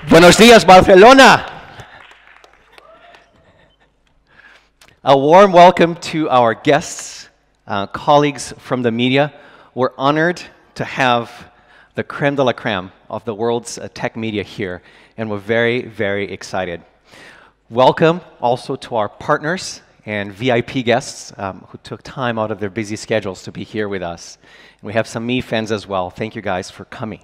Buenos días, Barcelona! A warm welcome to our guests, colleagues from the media. We're honored to have the creme de la creme of the world's tech media here, and we're very, very excited. Welcome also to our partners and VIP guests who took time out of their busy schedules to be here with us. And we have some Mi fans as well. Thank you guys for coming.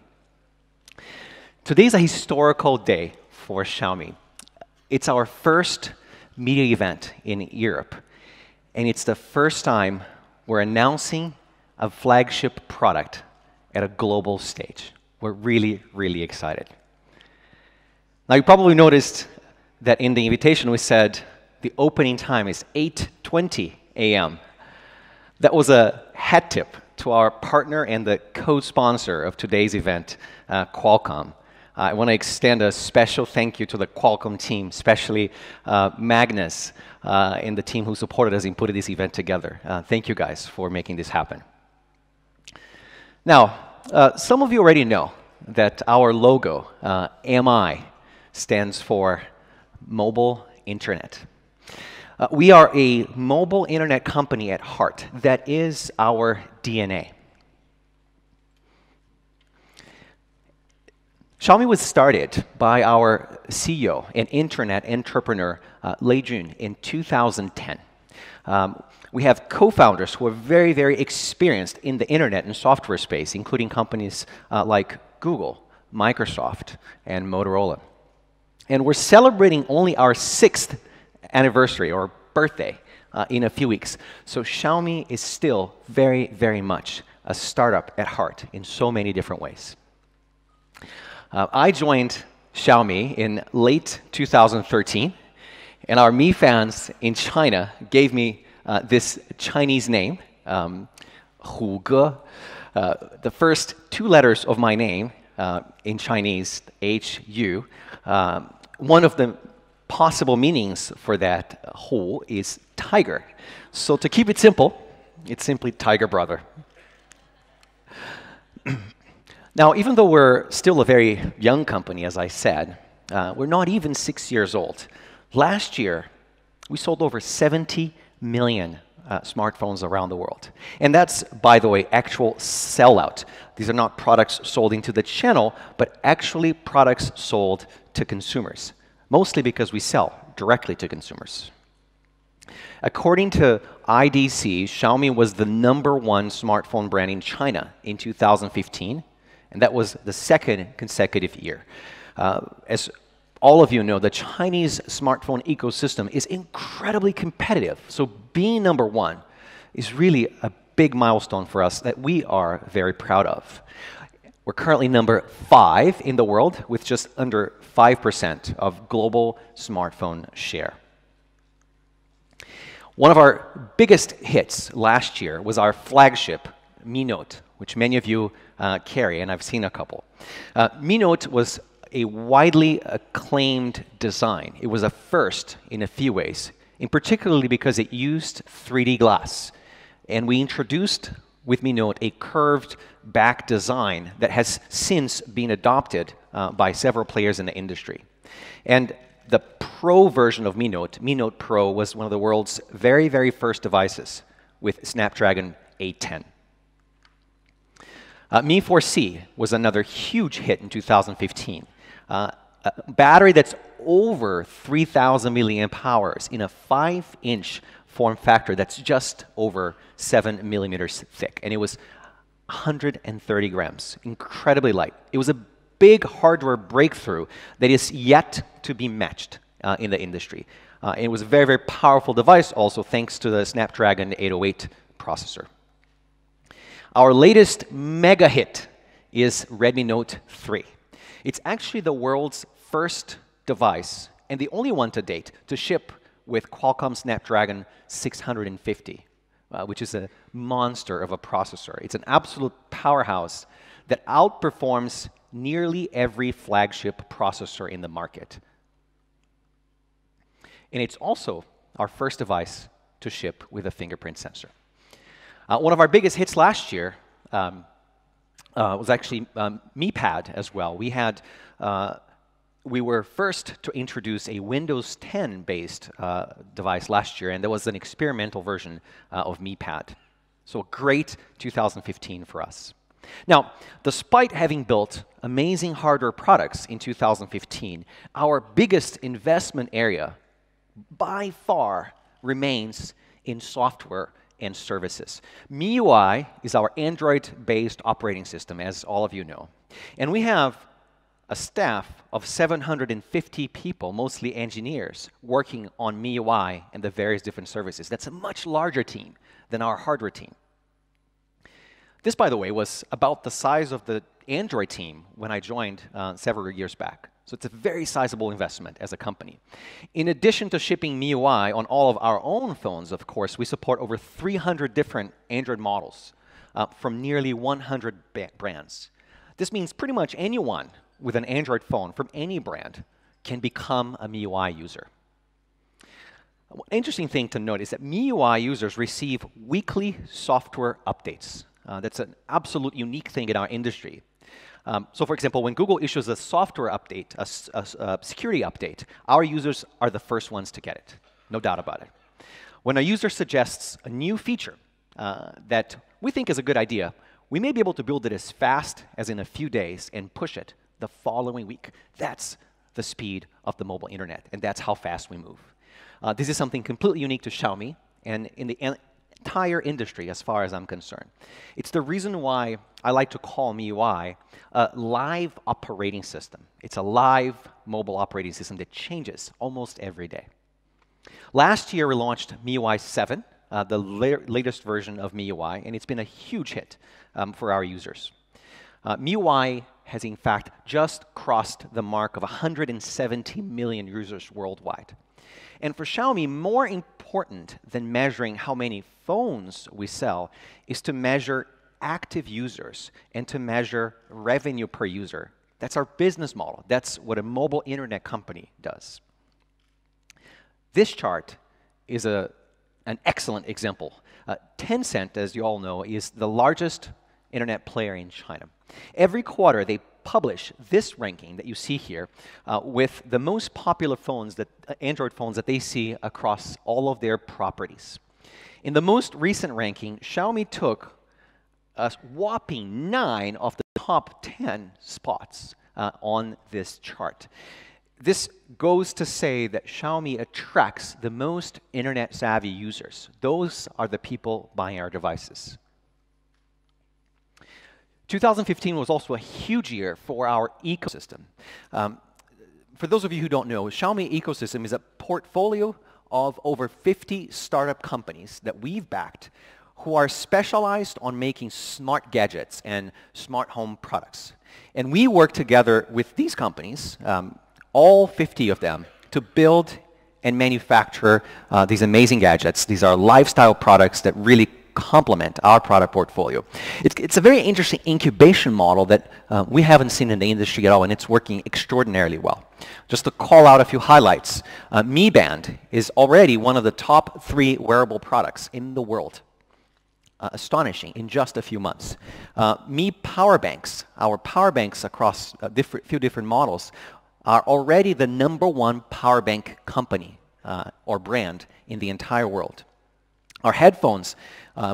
Today's a historical day for Xiaomi. It's our first media event in Europe, and it's the first time we're announcing a flagship product at a global stage. We're really, really excited. Now, you probably noticed that in the invitation we said the opening time is 8:20 a.m. That was a hat tip to our partner and the co-sponsor of today's event, Qualcomm. I want to extend a special thank you to the Qualcomm team, especially Magnus and the team who supported us in putting this event together. Thank you guys for making this happen. Now, some of you already know that our logo, MI, stands for Mobile Internet. We are a mobile internet company at heart. That is our DNA. Xiaomi was started by our CEO and internet entrepreneur, Lei Jun, in 2010. We have co-founders who are very, very experienced in the internet and software space, including companies like Google, Microsoft, and Motorola. And we're celebrating only our 6th anniversary or birthday in a few weeks. So Xiaomi is still very, very much a startup at heart in so many different ways. I joined Xiaomi in late 2013, and our Mi fans in China gave me this Chinese name, Hu Ge. The first 2 letters of my name in Chinese, H-U. One of the possible meanings for that Hu is tiger. So to keep it simple, it's simply Tiger Brother. Now, even though we're still a very young company, as I said, we're not even 6 years old. Last year, we sold over 70 million smartphones around the world. And that's, by the way, actual sellout. These are not products sold into the channel, but actually products sold to consumers, mostly because we sell directly to consumers. According to IDC, Xiaomi was the #1 smartphone brand in China in 2015. And that was the 2nd consecutive year. As all of you know, the Chinese smartphone ecosystem is incredibly competitive. So being #1 is really a big milestone for us that we are very proud of. We're currently #5 in the world with just under 5% of global smartphone share. One of our biggest hits last year was our flagship, Mi Note, which many of you carry, and I've seen a couple. Mi Note was a widely acclaimed design. It was a first in a few ways, in particularly because it used 3D glass. And we introduced with Mi Note a curved back design that has since been adopted by several players in the industry. And the Pro version of Mi Note Pro, was one of the world's very, very first devices with Snapdragon 810. Mi 4C was another huge hit in 2015. A battery that's over 3,000 milliamp hours in a 5-inch form factor that's just over 7 millimeters thick. And it was 130 grams, incredibly light. It was a big hardware breakthrough that is yet to be matched in the industry. It was a very, very powerful device also thanks to the Snapdragon 808 processor. Our latest mega hit is Redmi Note 3. It's actually the world's first device, and the only one to date, to ship with Qualcomm Snapdragon 650, which is a monster of a processor. It's an absolute powerhouse that outperforms nearly every flagship processor in the market. And it's also our first device to ship with a fingerprint sensor. One of our biggest hits last year was actually Mi Pad as well. We were first to introduce a Windows 10-based device last year, and there was an experimental version of Mi Pad. So a great 2015 for us. Now, despite having built amazing hardware products in 2015, our biggest investment area by far remains in software and services. MIUI is our Android-based operating system, as all of you know. And we have a staff of 750 people, mostly engineers, working on MIUI and the various different services. That's a much larger team than our hardware team. This, by the way, was about the size of the Android team when I joined several years back. So it's a very sizable investment as a company. In addition to shipping MIUI on all of our own phones, of course, we support over 300 different Android models from nearly 100 brands. This means pretty much anyone with an Android phone from any brand can become a MIUI user. One interesting thing to note is that MIUI users receive weekly software updates. That's an absolute unique thing in our industry. So for example, when Google issues a software update, a security update, our users are the first ones to get it, no doubt about it. When a user suggests a new feature that we think is a good idea, we may be able to build it as fast as in a few days and push it the following week. That's the speed of the mobile internet, and that's how fast we move. This is something completely unique to Xiaomi and in the entire industry as far as I'm concerned. It's the reason why I like to call MIUI a live operating system. It's a live mobile operating system that changes almost every day. Last year we launched MIUI 7, the latest version of MIUI, and it's been a huge hit for our users. MIUI has in fact just crossed the mark of 170 million users worldwide. And for Xiaomi, more important than measuring how many phones we sell is to measure active users and to measure revenue per user. That's our business model. That's what a mobile internet company does. This chart is an excellent example. Tencent, as you all know, is the largest internet player in China. Every quarter, they publish this ranking that you see here with the most popular phones, Android phones that they see across all of their properties. In the most recent ranking, Xiaomi took a whopping 9 of the top 10 spots on this chart. This goes to say that Xiaomi attracts the most internet-savvy users. Those are the people buying our devices. 2015 was also a huge year for our ecosystem. For those of you who don't know, Xiaomi ecosystem is a portfolio of over 50 startup companies that we've backed who are specialized on making smart gadgets and smart home products. And we work together with these companies, all 50 of them, to build and manufacture these amazing gadgets. These are lifestyle products that really complement our product portfolio. It's a very interesting incubation model that we haven't seen in the industry at all, and it's working extraordinarily well. Just to call out a few highlights, Mi Band is already one of the top 3 wearable products in the world. Astonishing in just a few months. Mi Power Banks, our power banks across a few different models, are already the #1 power bank company or brand in the entire world. Our headphones,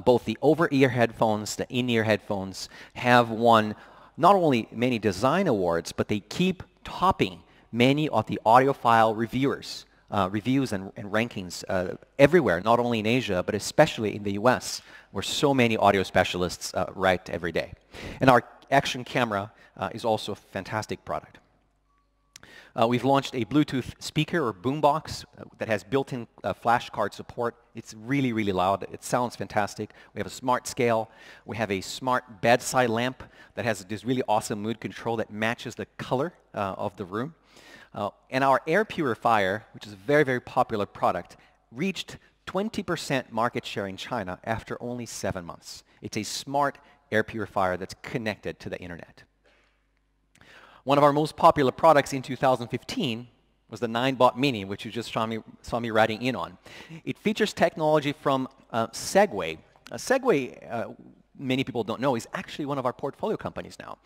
both the over-ear headphones, the in-ear headphones, have won not only many design awards, but they keep topping many of the audiophile reviews and rankings everywhere, not only in Asia, but especially in the US, where so many audio specialists write every day. And our action camera is also a fantastic product. We've launched a Bluetooth speaker or boombox that has built-in flash card support. It's really, really loud. It sounds fantastic. We have a smart scale. We have a smart bedside lamp that has this really awesome mood control that matches the color of the room. And our air purifier, which is a very, very popular product, reached 20% market share in China after only 7 months. It's a smart air purifier that's connected to the internet. One of our most popular products in 2015 was the 9-bot Mini, which you just saw me writing in on. It features technology from Segway. Segway, many people don't know, is actually one of our portfolio companies now.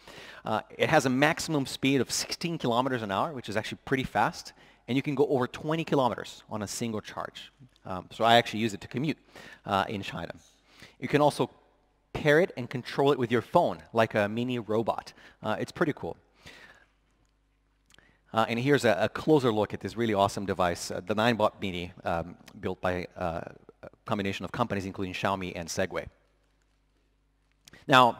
It has a maximum speed of 16 kilometers an hour, which is actually pretty fast, and you can go over 20 kilometers on a single charge. So I actually use it to commute in China. You can also pair it and control it with your phone, like a mini robot. It's pretty cool. And here's a closer look at this really awesome device, the 9-bot Mini, built by a combination of companies including Xiaomi and Segway. Now,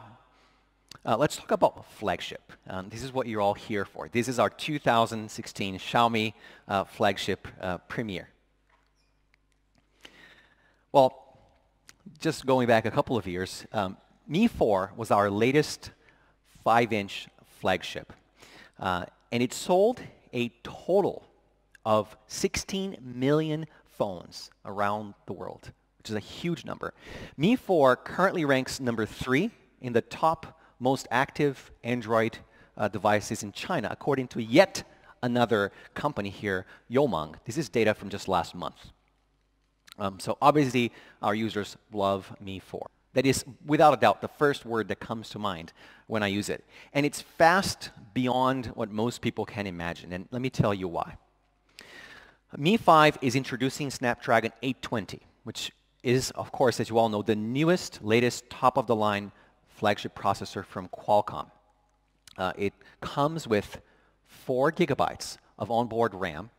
let's talk about flagship. This is what you're all here for. This is our 2016 Xiaomi flagship premiere. Well, just going back a couple of years, Mi 4 was our latest 5-inch flagship. And it sold a total of 16 million phones around the world, which is a huge number. Mi 4 currently ranks number 3 in the top most active Android devices in China, according to yet another company here, Yomang. This is data from just last month. So obviously, our users love Mi 4. That is, without a doubt, the first word that comes to mind when I use it. And it's fast beyond what most people can imagine, and let me tell you why. Mi 5 is introducing Snapdragon 820, which is, of course, as you all know, the newest, latest, top-of-the-line flagship processor from Qualcomm. It comes with 4 gigabytes of onboard RAM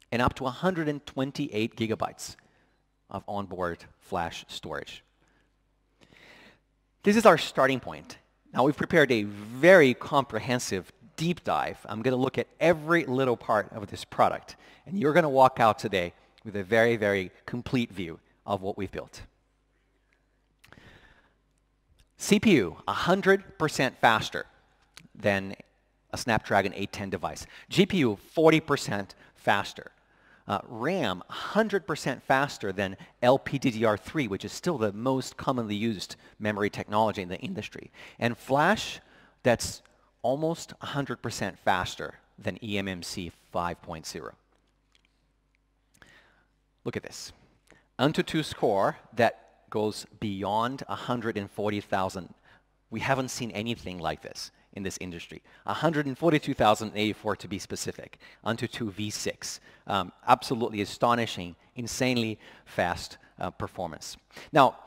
and up to 128 gigabytes of onboard flash storage. This is our starting point. Now we've prepared a very comprehensive deep dive. I'm going to look at every little part of this product, and you're going to walk out today with a very, very complete view of what we've built. CPU, 100% faster than a Snapdragon 810 device. GPU, 40% faster. RAM, 100% faster than LPDDR3, which is still the most commonly used memory technology in the industry. And flash, that's almost 100% faster than eMMC 5.0. Look at this. AnTuTu score that goes beyond 140,000. We haven't seen anything like this in this industry. 142,084 to be specific. AnTuTu V6. Absolutely astonishing, insanely fast performance. Now,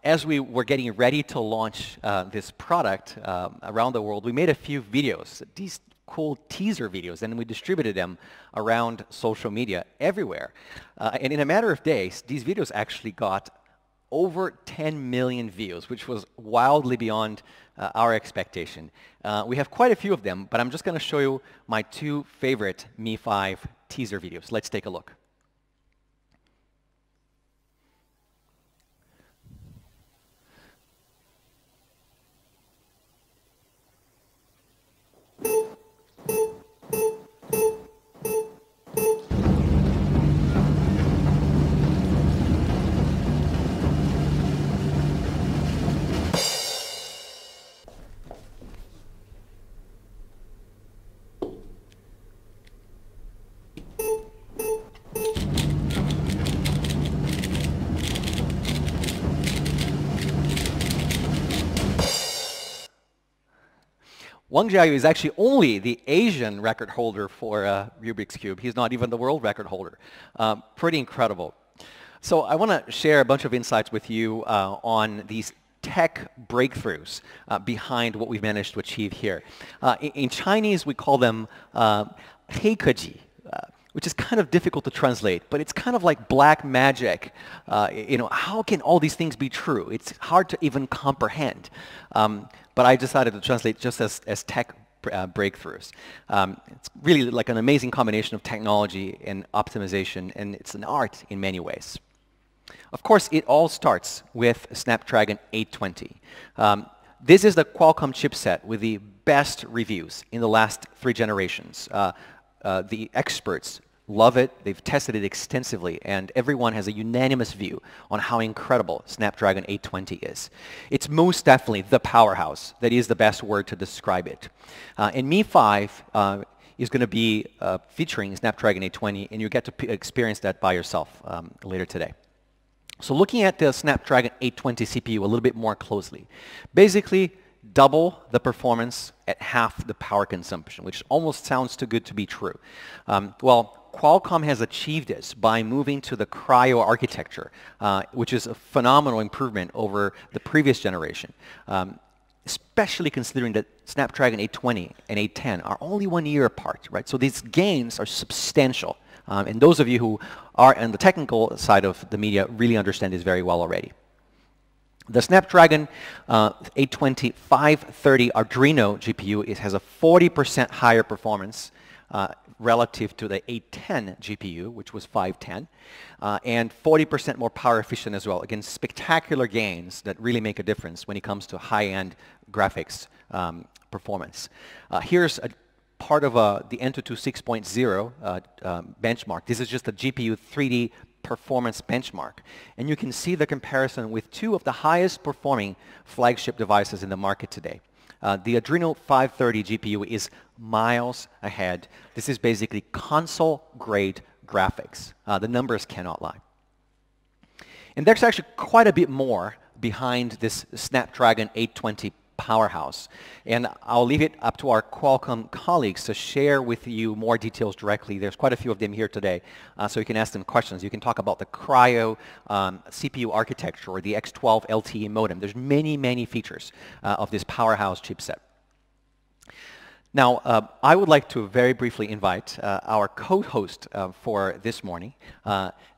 as we were getting ready to launch this product around the world, we made a few videos, these cool teaser videos, and we distributed them around social media everywhere. And in a matter of days, these videos actually got over 10 million views, which was wildly beyond our expectation. We have quite a few of them, but I'm just going to show you my 2 favorite Mi 5 teaser videos. Let's take a look. Wang Jiayu is actually only the Asian record holder for Rubik's Cube. He's not even the world record holder. Pretty incredible. So I want to share a bunch of insights with you on these tech breakthroughs behind what we've managed to achieve here. In Chinese, we call them heikeji, which is kind of difficult to translate, but it's kind of like black magic. How can all these things be true? It's hard to even comprehend. But I decided to translate just as tech breakthroughs. It's really like an amazing combination of technology and optimization, and it's an art in many ways. Of course, it all starts with Snapdragon 820. This is the Qualcomm chipset with the best reviews in the last 3 generations. The experts love it, they've tested it extensively, and everyone has a unanimous view on how incredible Snapdragon 820 is. It's most definitely the powerhouse. That is the best word to describe it. And Mi 5 is going to be featuring Snapdragon 820, and you get to experience that by yourself later today. So looking at the Snapdragon 820 CPU a little bit more closely, basically double the performance at half the power consumption, which almost sounds too good to be true. Well, Qualcomm has achieved this by moving to the Cryo architecture, which is a phenomenal improvement over the previous generation, especially considering that Snapdragon 820 and 810 are only 1 year apart, right? So these gains are substantial. And those of you who are on the technical side of the media really understand this very well already. The Snapdragon 820 530 Adreno GPU has a 40% higher performance relative to the 810 GPU, which was 510, and 40% more power efficient as well. Again, spectacular gains that really make a difference when it comes to high-end graphics performance. Here's a part of the Antutu 6.0 benchmark. This is just a GPU 3D performance benchmark. And you can see the comparison with 2 of the highest performing flagship devices in the market today. The Adreno 530 GPU is miles ahead. This is basically console-grade graphics. The numbers cannot lie. And there's actually quite a bit more behind this Snapdragon 820 powerhouse. And I'll leave it up to our Qualcomm colleagues to share with you more details directly. There's quite a few of them here today, so you can ask them questions. You can talk about the Cryo CPU architecture or the X12 LTE modem. There's many, many features of this powerhouse chipset. Now, I would like to very briefly invite our co-host for this morning,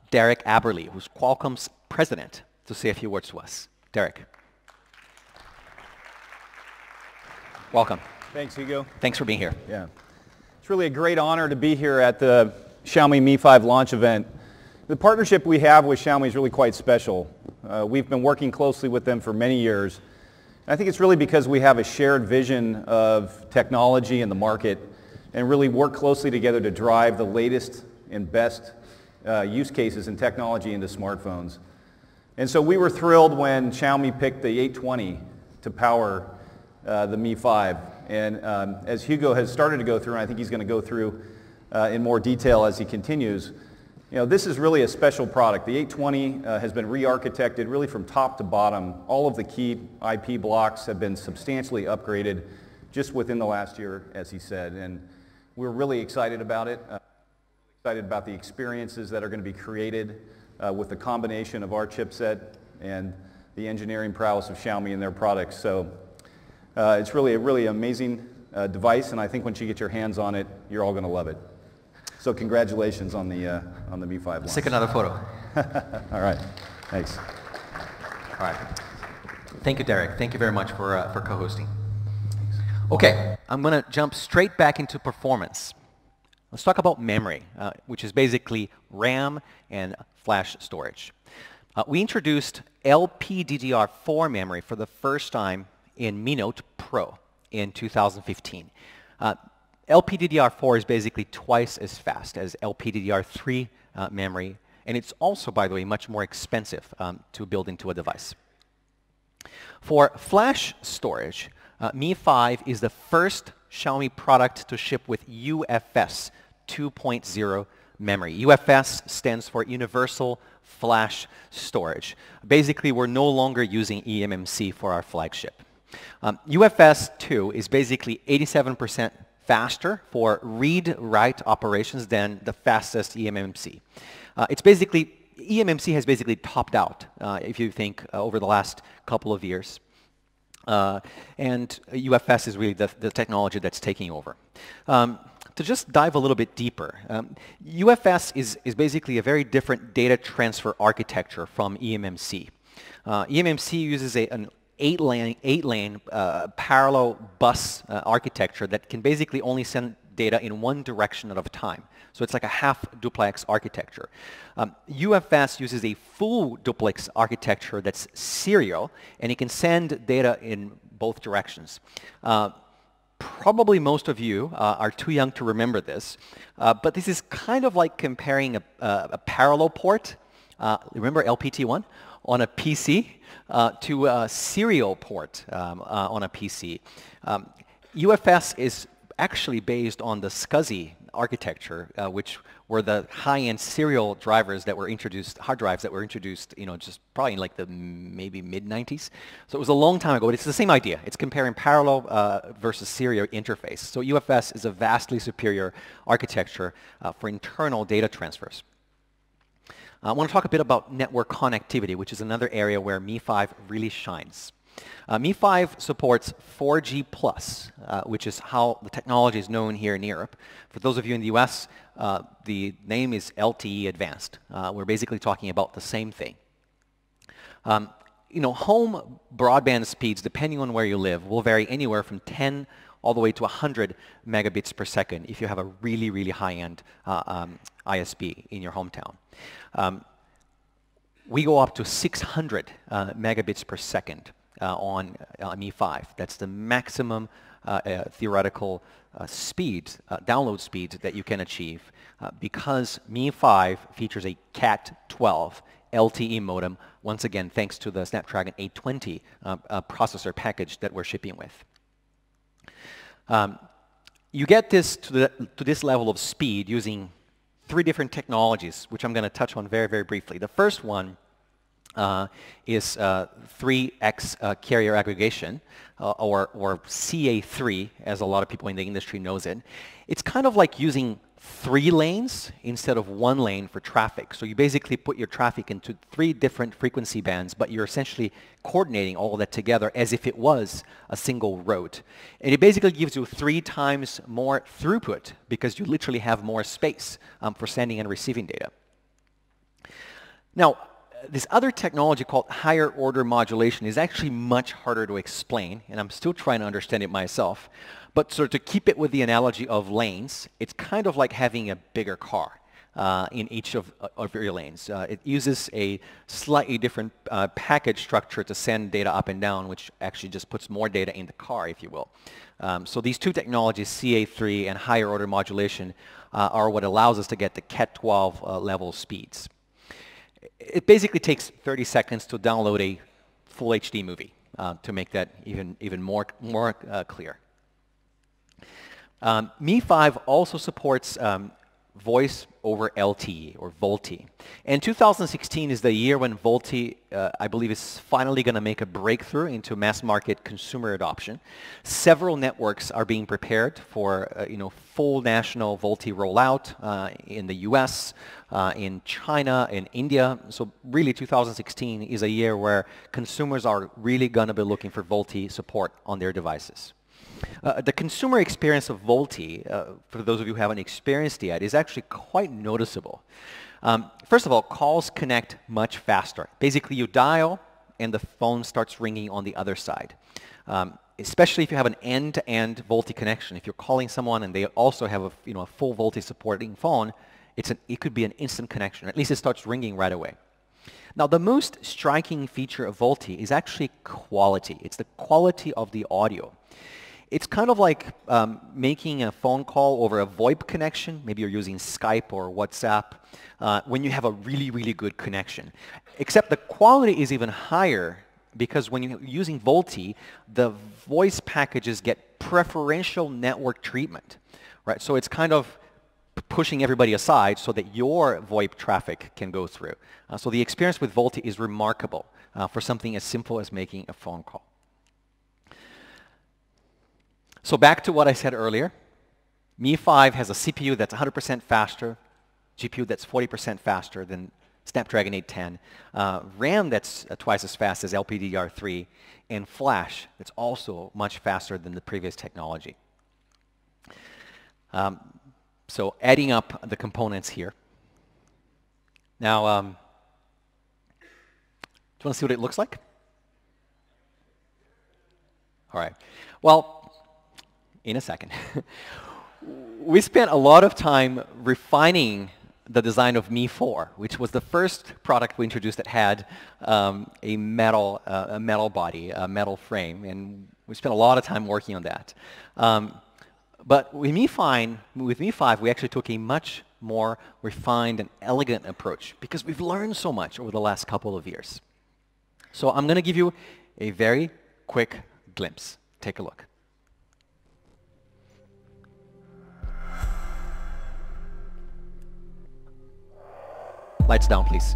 Derek Aberle, who's Qualcomm's president, to say a few words to us. Derek. Welcome. Thanks, Hugo. Thanks for being here. Yeah. It's really a great honor to be here at the Xiaomi Mi 5 launch event. The partnership we have with Xiaomi is really quite special. We've been working closely with them for many years. I think it's really because we have a shared vision of technology and the market and really work closely together to drive the latest and best use cases and technology into smartphones. And so we were thrilled when Xiaomi picked the 820 to power the Mi 5. And as Hugo has started to go through, and I think he's going to go through in more detail as he continues, this is really a special product. The 820 has been re-architected really from top to bottom. All of the key IP blocks have been substantially upgraded just within the last year, as he said. And we're really excited about it. Excited about the experiences that are going to be created with the combination of our chipset and the engineering prowess of Xiaomi and their products. So it's really a really amazing device, and I think once you get your hands on it, you're all going to love it. So congratulations on the Mi 5 launch. Let's take another photo. All right. Thanks. All right. Thank you, Derek. Thank you very much for co-hosting. Okay, I'm going to jump straight back into performance. Let's talk about memory, which is basically RAM and flash storage. We introduced LPDDR4 memory for the first time in Mi Note Pro in 2015. LPDDR4 is basically twice as fast as LPDDR3 memory, and it's also, by the way, much more expensive to build into a device. For flash storage, Mi 5 is the first Xiaomi product to ship with UFS 2.0 memory. UFS stands for Universal Flash Storage. Basically, we're no longer using eMMC for our flagship. UFS 2 is basically 87% faster for read-write operations than the fastest eMMC. It's basically eMMC has basically topped out, if you think, over the last couple of years. And UFS is really the technology that's taking over. To just dive a little bit deeper, UFS is basically a very different data transfer architecture from eMMC. eMMC uses an eight-lane parallel bus architecture that can basically only send data in one direction at a time. So it's like a half duplex architecture. UFS uses a full duplex architecture that's serial, and it can send data in both directions. Probably most of you are too young to remember this, but this is kind of like comparing a parallel port, remember LPT1, on a PC to a serial port on a PC. UFS is actually based on the SCSI architecture, which were the high-end serial drivers that were introduced, hard drives that were introduced, just probably in like the maybe mid-90s. So it was a long time ago, but it's the same idea. It's comparing parallel versus serial interface. So UFS is a vastly superior architecture for internal data transfers. I want to talk a bit about network connectivity, which is another area where Mi-5 really shines. Mi-5 supports 4G+, which is how the technology is known here in Europe. For those of you in the US, the name is LTE Advanced. We're basically talking about the same thing. Home broadband speeds, depending on where you live, will vary anywhere from 10 all the way to 100 megabits per second if you have a really, really high-end ISP in your hometown. We go up to 600 megabits per second on Mi-5. That's the maximum theoretical speed, download speed that you can achieve because Mi-5 features a Cat12 LTE modem, once again thanks to the Snapdragon 820 processor package that we're shipping with. You get this to this level of speed using 3 different technologies, which I'm going to touch on very, very briefly. The first one is 3x carrier aggregation, or CA3, as a lot of people in the industry knows it. It's kind of like using 3 lanes instead of 1 lane for traffic. So you basically put your traffic into 3 different frequency bands, but you're essentially coordinating all of that together as if it was a single road. And it basically gives you 3 times more throughput because you literally have more space for sending and receiving data. Now, this other technology called higher order modulation is actually much harder to explain, and I'm still trying to understand it myself. But sort of to keep it with the analogy of lanes, it's kind of like having a bigger car in each of your lanes. It uses a slightly different package structure to send data up and down, which actually just puts more data in the car, if you will. So these 2 technologies, CA3 and higher order modulation, are what allows us to get the Cat12 level speeds. It basically takes 30 seconds to download a full HD movie, to make that even more clear. Mi-5 also supports voice over LTE, or VoLTE. And 2016 is the year when VoLTE, I believe, is finally going to make a breakthrough into mass market consumer adoption. Several networks are being prepared for full national VoLTE rollout in the US, in China, in India. So really 2016 is a year where consumers are really going to be looking for VoLTE support on their devices. The consumer experience of VoLTE, for those of you who haven't experienced it yet, is actually quite noticeable. First of all, calls connect much faster. Basically, you dial and the phone starts ringing on the other side. Especially if you have an end-to-end VoLTE connection. If you're calling someone and they also have a full VoLTE supporting phone, it could be an instant connection. At least it starts ringing right away. Now, the most striking feature of VoLTE is actually quality. It's the quality of the audio. It's kind of like making a phone call over a VoIP connection. Maybe you're using Skype or WhatsApp when you have a really, really good connection. Except the quality is even higher because when you're using VoLTE, the voice packages get preferential network treatment, right? So it's kind of pushing everybody aside so that your VoIP traffic can go through. So the experience with VoLTE is remarkable for something as simple as making a phone call. So back to what I said earlier, Mi-5 has a CPU that's 100% faster, GPU that's 40% faster than Snapdragon 810, RAM that's twice as fast as LPDDR3, and flash that's also much faster than the previous technology. So adding up the components here. Now, do you want to see what it looks like? All right. Well, in a second. We spent a lot of time refining the design of Mi 4, which was the first product we introduced that had a metal body, a metal frame, and we spent a lot of time working on that. But with Mi 5, we actually took a much more refined and elegant approach because we've learned so much over the last couple of years. So I'm going to give you a very quick glimpse. Take a look. Lights down, please.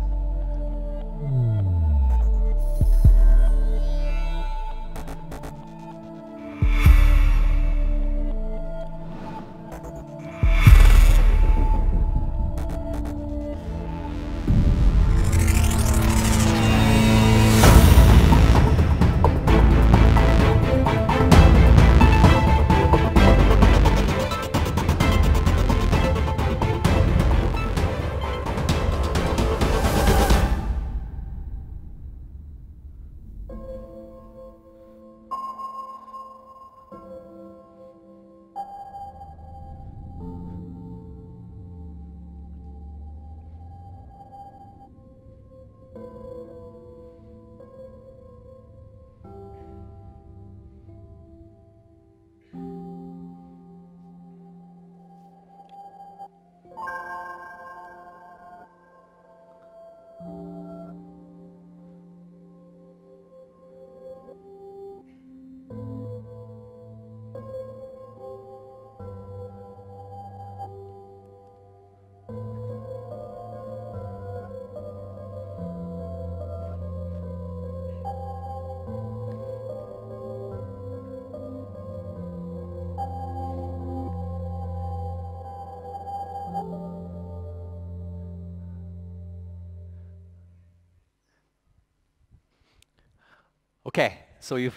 Okay, so you've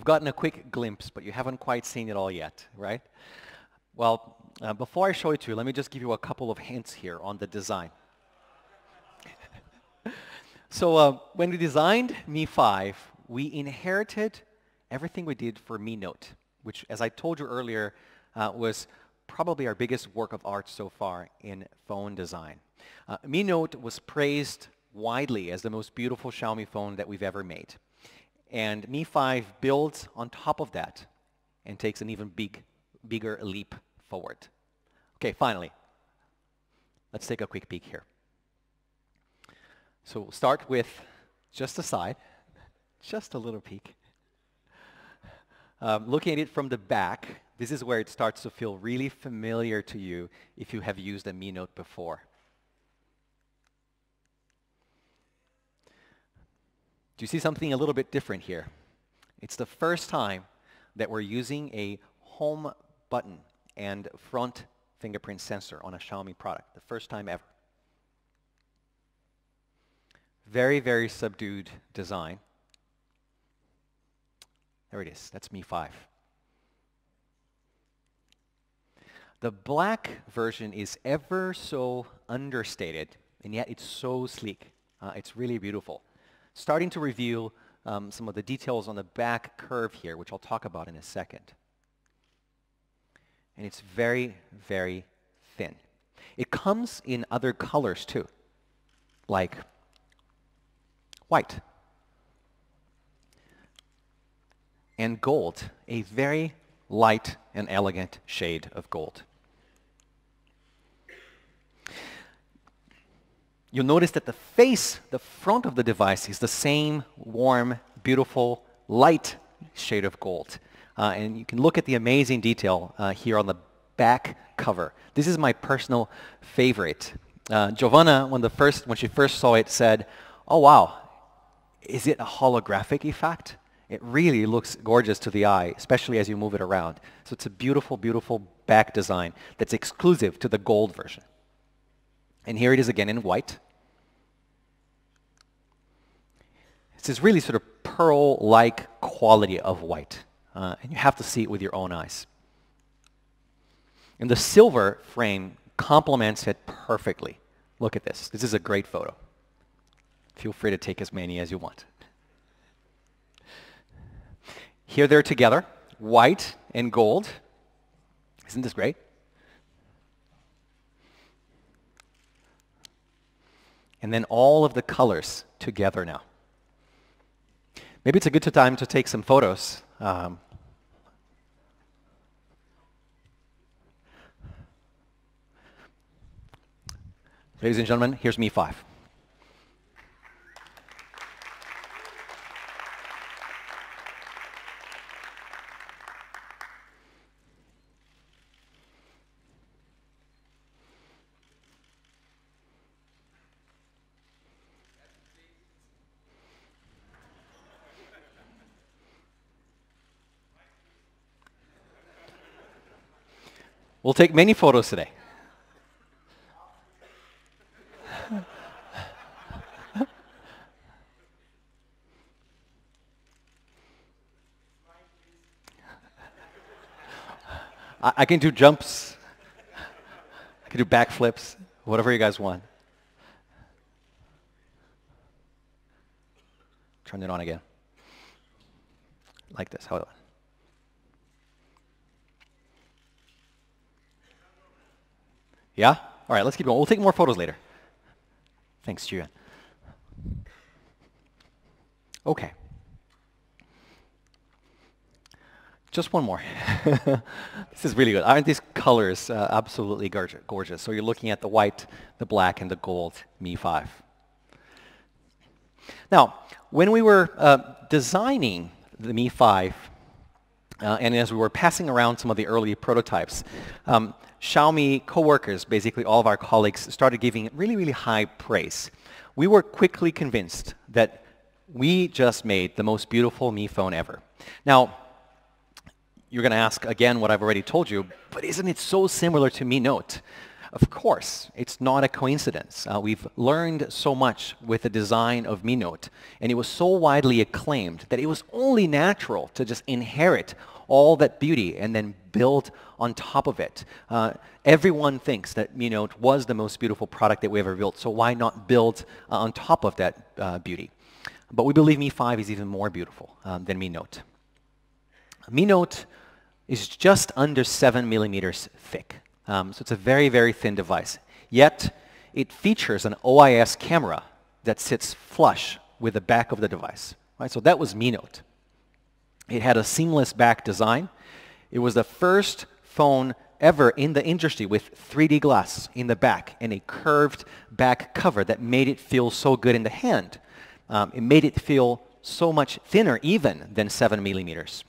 gotten a quick glimpse, but you haven't quite seen it all yet, right? Well, before I show it to you, let me just give you a couple of hints here on the design. So when we designed Mi 5, we inherited everything we did for Mi Note, which, as I told you earlier, was probably our biggest work of art so far in phone design. Mi Note was praised widely as the most beautiful Xiaomi phone that we've ever made. And Mi 5 builds on top of that and takes an even bigger leap forward. Okay, finally, let's take a quick peek here. So we'll start with just a side, just a little peek. Looking at it from the back, this is where it starts to feel really familiar to you if you have used a Mi Note before. Do you see something a little bit different here? It's the first time that we're using a home button and front fingerprint sensor on a Xiaomi product. The first time ever. Very, very subdued design. There it is. That's Mi 5. The black version is ever so understated, and yet it's so sleek. It's really beautiful. Starting to reveal some of the details on the back curve here, which I'll talk about in a second. And it's very, very thin. It comes in other colors too, like white and gold, a very light and elegant shade of gold. You'll notice that the front of the device is the same warm, beautiful, light shade of gold. And you can look at the amazing detail here on the back cover. This is my personal favorite. Giovanna, when she first saw it, said, "Oh wow, is it a holographic effect?" It really looks gorgeous to the eye, especially as you move it around. So it's a beautiful, beautiful back design that's exclusive to the gold version. And here it is again in white. It's this really sort of pearl-like quality of white. And you have to see it with your own eyes. And the silver frame complements it perfectly. Look at this. This is a great photo. Feel free to take as many as you want. Here they're together, white and gold. Isn't this great? And then all of the colors together now. Maybe it's a good time to take some photos. Ladies and gentlemen, here's Mi 5. We'll take many photos today. I can do jumps. I can do backflips, whatever you guys want. Turn it on again. Like this. How about that? Yeah? All right, let's keep going. We'll take more photos later. Thanks, Juan. Okay. Just one more. This is really good. Aren't these colors absolutely gorgeous? So you're looking at the white, the black, and the gold Mi 5. Now, when we were designing the Mi 5, and as we were passing around some of the early prototypes, Xiaomi coworkers, basically all of our colleagues, started giving it really, really high praise. We were quickly convinced that we just made the most beautiful Mi phone ever. Now, you're going to ask again what I've already told you, but isn't it so similar to Mi Note? Of course, it's not a coincidence. We've learned so much with the design of Mi Note, and it was so widely acclaimed that it was only natural to just inherit all that beauty and then build on top of it. Everyone thinks that Mi Note was the most beautiful product that we ever built, so why not build on top of that beauty? But we believe Mi 5 is even more beautiful than Mi Note. Mi Note is just under 7 millimeters thick. So it's a very, very thin device. Yet, it features an OIS camera that sits flush with the back of the device. Right? So that was Mi Note. It had a seamless back design. It was the first phone ever in the industry with 3D glass in the back and a curved back cover that made it feel so good in the hand. It made it feel so much thinner even than 7 millimeters.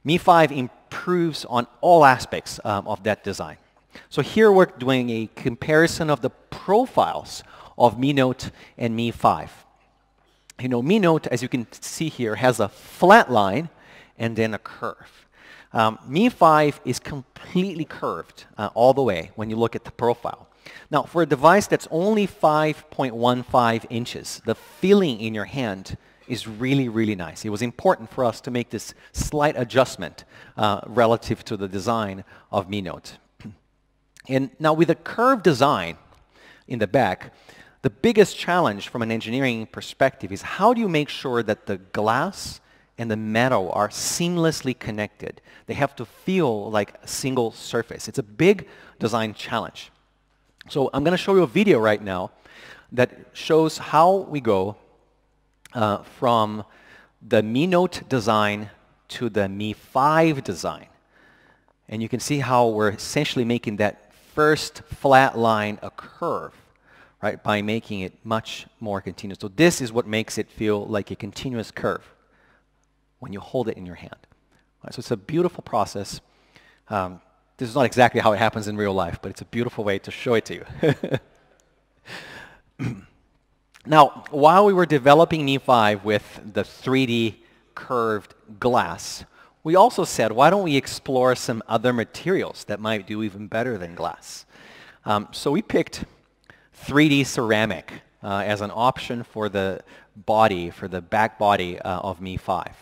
Mi 5 improves on all aspects of that design. So here we're doing a comparison of the profiles of Mi Note and Mi 5. You know, Mi Note, as you can see here, has a flat line and then a curve. Mi 5 is completely curved all the way when you look at the profile. Now, for a device that's only 5.15 inches, the feeling in your hand is really, really nice. It was important for us to make this slight adjustment relative to the design of Mi Note. And now with a curved design in the back, the biggest challenge from an engineering perspective is how do you make sure that the glass and the metal are seamlessly connected? They have to feel like a single surface. It's a big design challenge. So I'm going to show you a video right now that shows how we go from the Mi Note design to the Mi 5 design. And you can see how we're essentially making that first flat line a curve, right, by making it much more continuous. So this is what makes it feel like a continuous curve when you hold it in your hand. Right, so it's a beautiful process. This is not exactly how it happens in real life, but it's a beautiful way to show it to you. Now, while we were developing Mi 5 with the 3D curved glass, we also said, why don't we explore some other materials that might do even better than glass? So we picked 3D ceramic as an option for the body, for the back body of Mi 5.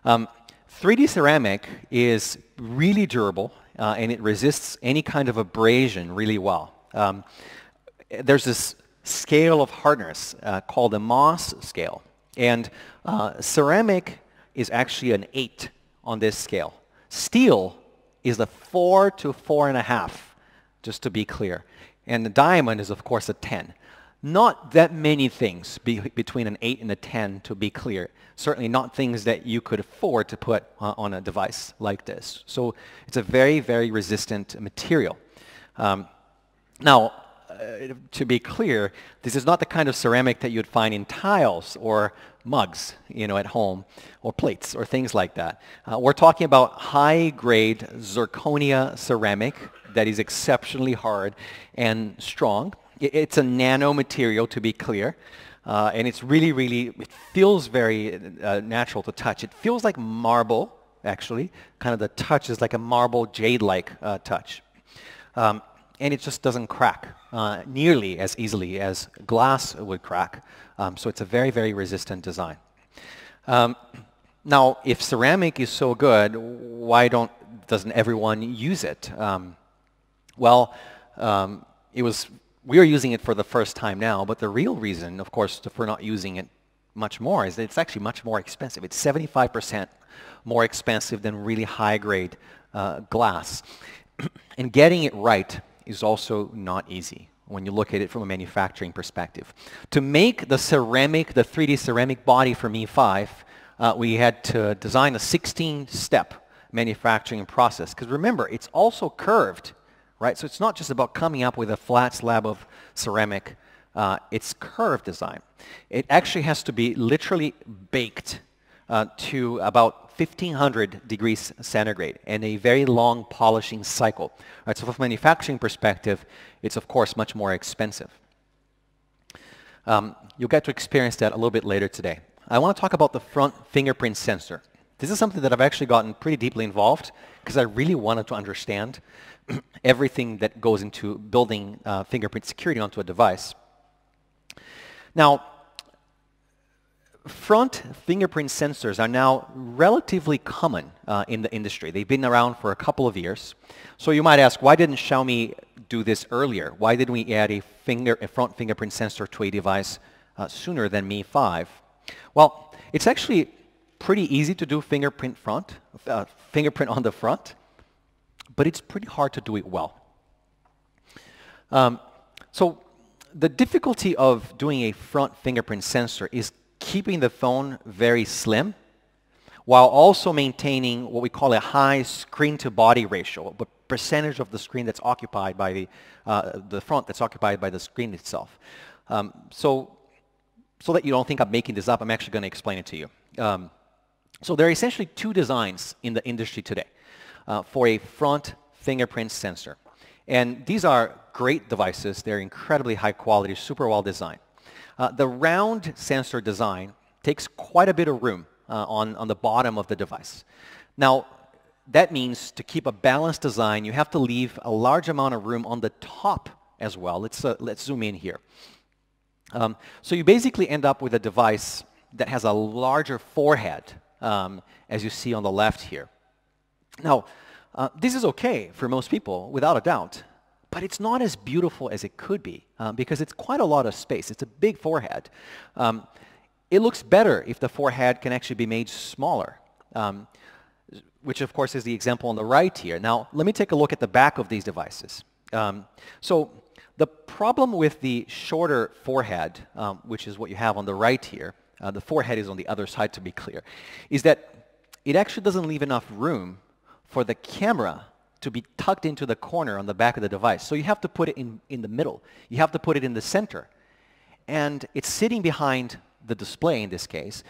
3D ceramic is really durable and it resists any kind of abrasion really well. There's this scale of hardness called the Moss scale, and ceramic is actually an 8 on this scale. Steel is a 4 to 4.5, just to be clear. And the diamond is, of course, a 10. Not that many things between an 8 and a 10, to be clear. Certainly not things that you could afford to put on a device like this. So it's a very, very resistant material. Now, to be clear, this is not the kind of ceramic that you'd find in tiles or mugs, at home, or plates, or things like that. We're talking about high-grade zirconia ceramic that is exceptionally hard and strong. It's a nano material, to be clear, and it's really, it feels very natural to touch. It feels like marble, actually. Kind of the touch is like a marble jade-like touch. And it just doesn't crack nearly as easily as glass would crack. So it's a very, very resistant design. Now, if ceramic is so good, why doesn't everyone use it? We are using it for the first time now, but the real reason, of course, for not using it much more is that it's actually much more expensive. It's 75% more expensive than really high-grade glass. And getting it right is also not easy when you look at it from a manufacturing perspective. To make the 3D ceramic body for Mi 5, we had to design a 16-step manufacturing process. Because remember, it's also curved, right? So it's not just about coming up with a flat slab of ceramic. It's curved design. It actually has to be literally baked to about 1500 degrees centigrade and a very long polishing cycle. Right, so from a manufacturing perspective, it's of course much more expensive. You'll get to experience that a little bit later today. I want to talk about the front fingerprint sensor. This is something that I've actually gotten pretty deeply involved because I really wanted to understand everything that goes into building fingerprint security onto a device. Now, front fingerprint sensors are now relatively common in the industry. They've been around for a couple of years. So you might ask, why didn't Xiaomi do this earlier? Why didn't we add a front fingerprint sensor to a device sooner than Mi 5? Well, it's actually pretty easy to do fingerprint on the front, but it's pretty hard to do it well. So the difficulty of doing a front fingerprint sensor is keeping the phone very slim while also maintaining what we call a high screen-to-body ratio, the percentage of the screen that's occupied by the front that's occupied by the screen itself. So that you don't think I'm making this up, I'm actually going to explain it to you. So there are essentially two designs in the industry today for a front fingerprint sensor. And these are great devices. They're incredibly high quality, super well designed. The round sensor design takes quite a bit of room on the bottom of the device. Now, that means to keep a balanced design, you have to leave a large amount of room on the top as well. Let's zoom in here. So you basically end up with a device that has a larger forehead, as you see on the left here. Now, this is okay for most people, without a doubt. But it's not as beautiful as it could be because it's quite a lot of space. It's a big forehead. It looks better if the forehead can actually be made smaller, which of course is the example on the right here. Now, let me take a look at the back of these devices. So the problem with the shorter forehead, which is what you have on the right here, the forehead is on the other side to be clear, is that it actually doesn't leave enough room for the camera to be tucked into the corner on the back of the device. So you have to put it in the middle. You have to put it in the center. And it's sitting behind the display in this case.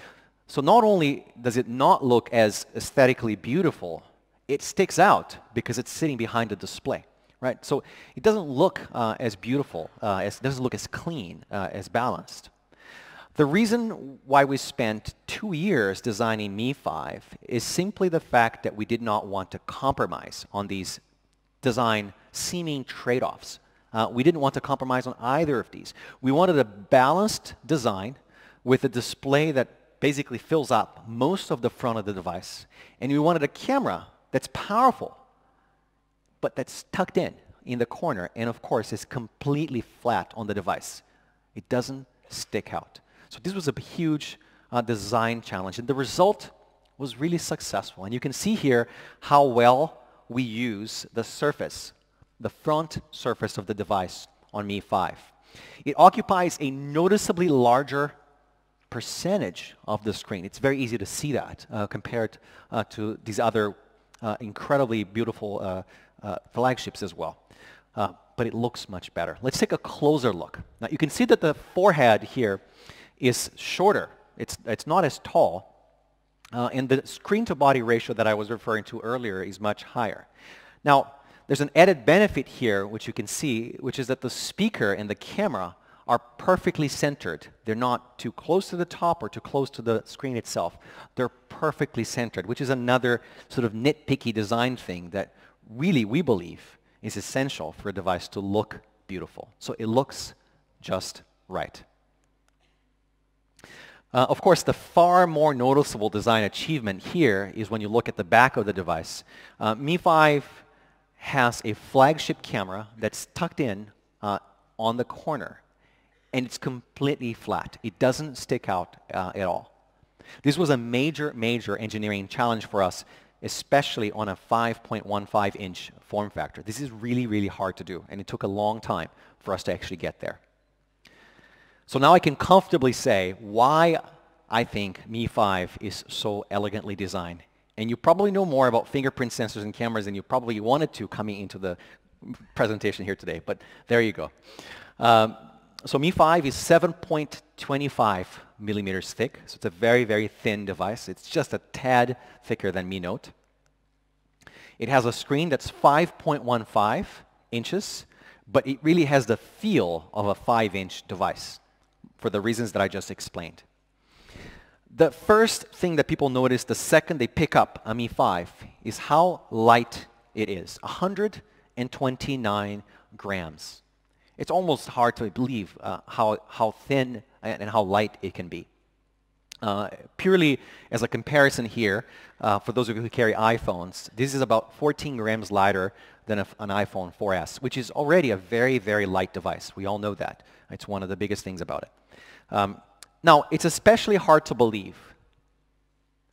So not only does it not look as aesthetically beautiful, it sticks out because it's sitting behind the display, right? So it doesn't look as beautiful, it doesn't look as clean, as balanced. The reason why we spent 2 years designing Mi 5 is simply the fact that we did not want to compromise on these design seeming trade-offs We didn't want to compromise on either of these. We wanted a balanced design with a display that basically fills up most of the front of the device. And we wanted a camera that's powerful, but that's tucked in the corner, and of course is completely flat on the device. It doesn't stick out. So this was a huge design challenge, and the result was really successful. And you can see here how well we use the surface, the front surface of the device on Mi 5. It occupies a noticeably larger percentage of the screen. It's very easy to see that compared to these other incredibly beautiful flagships as well. But it looks much better. Let's take a closer look. Now you can see that the forehead here is shorter. It's not as tall. And the screen-to-body ratio that I was referring to earlier is much higher. Now, there's an added benefit here, which you can see, which is that the speaker and the camera are perfectly centered. They're not too close to the top or too close to the screen itself. They're perfectly centered, which is another sort of nitpicky design thing that really, we believe, is essential for a device to look beautiful. So it looks just right. Of course, the far more noticeable design achievement here is when you look at the back of the device. Mi 5 has a flagship camera that's tucked in on the corner, and it's completely flat. It doesn't stick out at all. This was a major, major engineering challenge for us, especially on a 5.15-inch form factor. This is really, really hard to do, and it took a long time for us to actually get there. So now I can comfortably say why I think Mi 5 is so elegantly designed. And you probably know more about fingerprint sensors and cameras than you probably wanted to coming into the presentation here today, but there you go. So Mi 5 is 7.25 millimeters thick, so it's a very, very thin device. It's just a tad thicker than Mi Note. It has a screen that's 5.15 inches, but it really has the feel of a 5-inch device for the reasons that I just explained. The first thing that people notice the second they pick up a Mi 5 is how light it is, 129 grams. It's almost hard to believe how thin and how light it can be. Purely as a comparison here, for those of you who carry iPhones, this is about 14 grams lighter than an iPhone 4S, which is already a very, very light device. We all know that. It's one of the biggest things about it. Now, it's especially hard to believe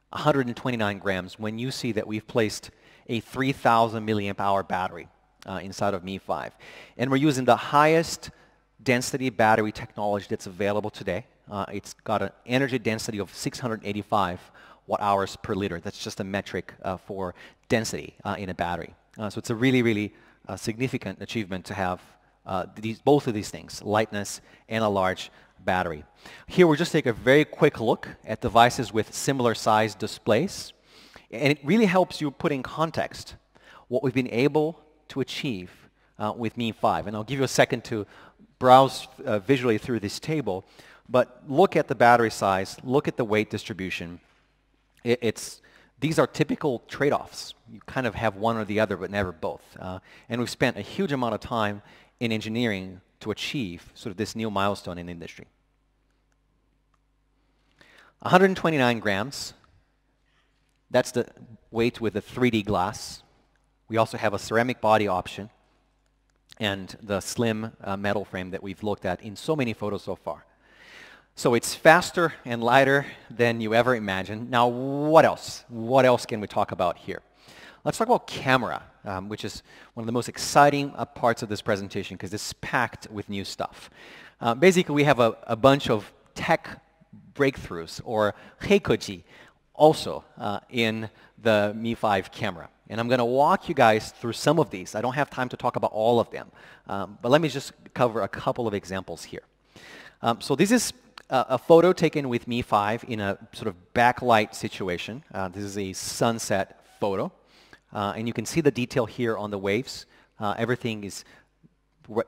129 grams when you see that we've placed a 3,000 milliamp hour battery inside of Mi 5. And we're using the highest density battery technology that's available today. It's got an energy density of 685 watt-hours per liter. That's just a metric for density in a battery. So it's a really, really significant achievement to have both of these things, lightness and a large battery. Here we'll just take a very quick look at devices with similar size displays. And it really helps you put in context what we've been able to achieve with Mi 5. And I'll give you a second to browse visually through this table. But look at the battery size, look at the weight distribution. These are typical trade-offs. You kind of have one or the other, but never both. And we've spent a huge amount of time in engineering to achieve sort of this new milestone in the industry. 129 grams, that's the weight with the 3D glass. We also have a ceramic body option and the slim metal frame that we've looked at in so many photos so far. So it's faster and lighter than you ever imagined. Now, what else? What else can we talk about here? Let's talk about camera, which is one of the most exciting parts of this presentation because it's packed with new stuff. Basically, we have a bunch of tech breakthroughs, or heikoji, also in the Mi 5 camera. And I'm going to walk you guys through some of these. I don't have time to talk about all of them, but let me just cover a couple of examples here. So this is a photo taken with Mi 5 in a sort of backlight situation. This is a sunset photo. And you can see the detail here on the waves. Everything is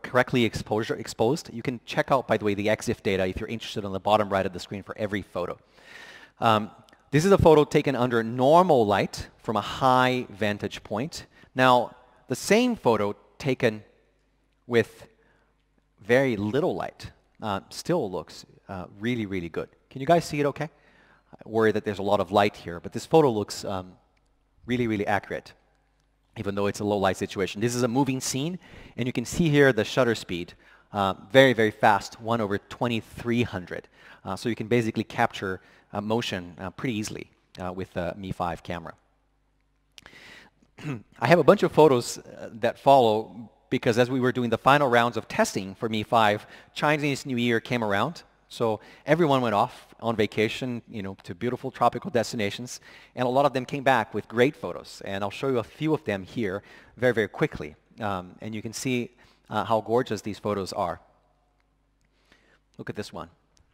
correctly exposed. You can check out, by the way, the EXIF data if you're interested on the bottom right of the screen for every photo. This is a photo taken under normal light from a high vantage point. Now, the same photo taken with very little light, still looks really, really good. Can you guys see it okay? I worry that there's a lot of light here, but this photo looks really, really accurate, even though it's a low light situation. This is a moving scene, and you can see here the shutter speed, very, very fast, 1/2300. So you can basically capture motion pretty easily with the Mi 5 camera. I have a bunch of photos that follow because as we were doing the final rounds of testing for Mi 5, Chinese New Year came around. So everyone went off on vacation, to beautiful tropical destinations, and a lot of them came back with great photos. And I'll show you a few of them here very, very quickly. And you can see how gorgeous these photos are. Look at this one.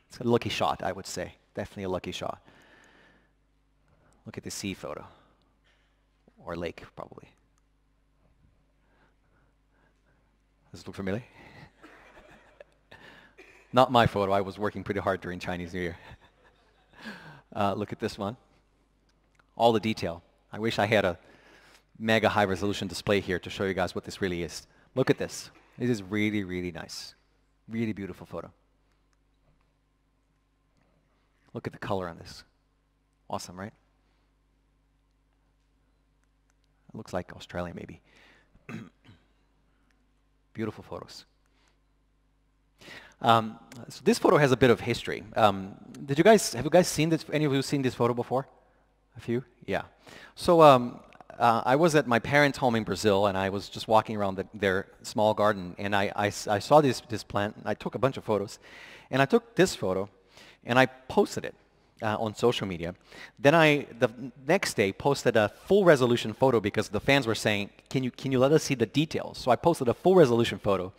It's a lucky shot, I would say. Definitely a lucky shot. Look at the sea photo. Or lake, probably. Does it look familiar? Not my photo. I was working pretty hard during Chinese New Year. Look at this one. All the detail. I wish I had a mega high resolution display here to show you guys what this really is. Look at this. This is really, really nice. Really beautiful photo. Look at the color on this. Awesome, right? It looks like Australia, maybe. Beautiful photos. So this photo has a bit of history. Have you guys seen this? Any of you seen this photo before? A few? Yeah. So I was at my parents' home in Brazil, and I was just walking around their small garden, and I saw this plant, and I took a bunch of photos. And I took this photo, and I posted it on social media. Then the next day, posted a full resolution photo because the fans were saying, can you let us see the details? So I posted a full resolution photo.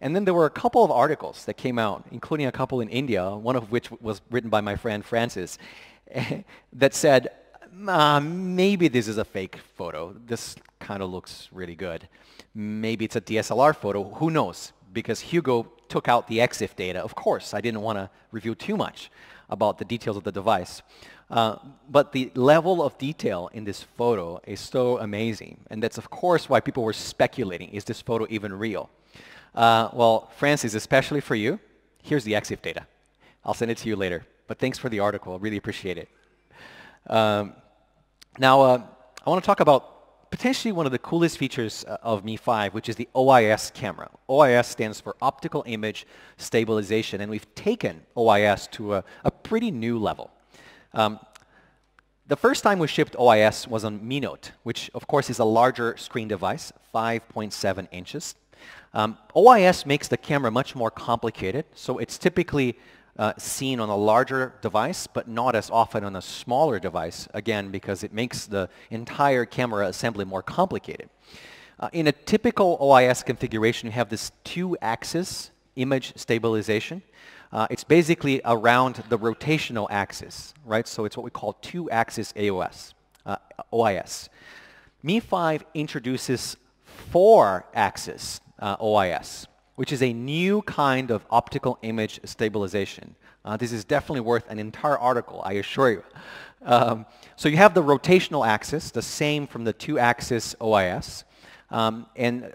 And then there were a couple of articles that came out, including a couple in India, one of which was written by my friend Francis, that said, maybe this is a fake photo. This kind of looks really good. Maybe it's a DSLR photo. Who knows? Because Hugo took out the EXIF data. Of course, I didn't want to reveal too much about the details of the device. But the level of detail in this photo is so amazing. And that's, of course, why people were speculating, is this photo even real? Well, Francis, especially for you, here's the EXIF data. I'll send it to you later. But thanks for the article. I really appreciate it. Now, I want to talk about potentially one of the coolest features of Mi 5, which is the OIS camera. OIS stands for Optical Image Stabilization, and we've taken OIS to a pretty new level. The first time we shipped OIS was on Mi Note, which of course is a larger screen device, 5.7 inches. OIS makes the camera much more complicated, so it's typically seen on a larger device, but not as often on a smaller device, again, because it makes the entire camera assembly more complicated. In a typical OIS configuration, you have this two-axis image stabilization. It's basically around the rotational axis, right? So it's what we call two-axis OIS. Mi 5 introduces four-axis OIS, which is a new kind of optical image stabilization. This is definitely worth an entire article, I assure you. So you have the rotational axis, the same from the two-axis OIS, and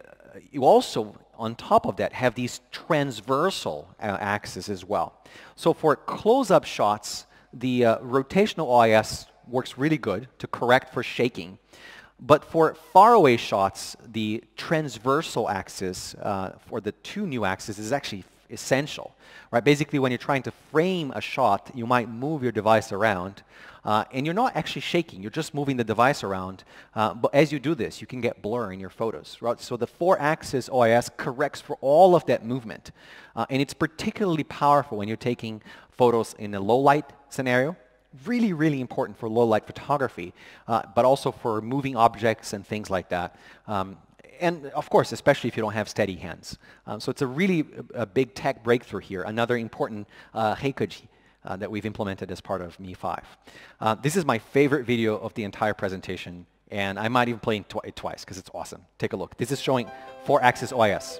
you also, on top of that, have these transversal axes as well. So for close-up shots, the rotational OIS works really good to correct for shaking. But for faraway shots, the transversal axis for the two new axes is actually essential. Right? Basically, when you're trying to frame a shot, you might move your device around, and you're not actually shaking. You're just moving the device around. But as you do this, you can get blur in your photos. Right? So the four-axis OIS corrects for all of that movement. And it's particularly powerful when you're taking photos in a low-light scenario. Really, really important for low-light photography, but also for moving objects and things like that. And of course, especially if you don't have steady hands. So it's a really big tech breakthrough here, another important heikeji that we've implemented as part of Mi 5. This is my favorite video of the entire presentation, and I might even play it twice because it's awesome. Take a look. This is showing four-axis OIS.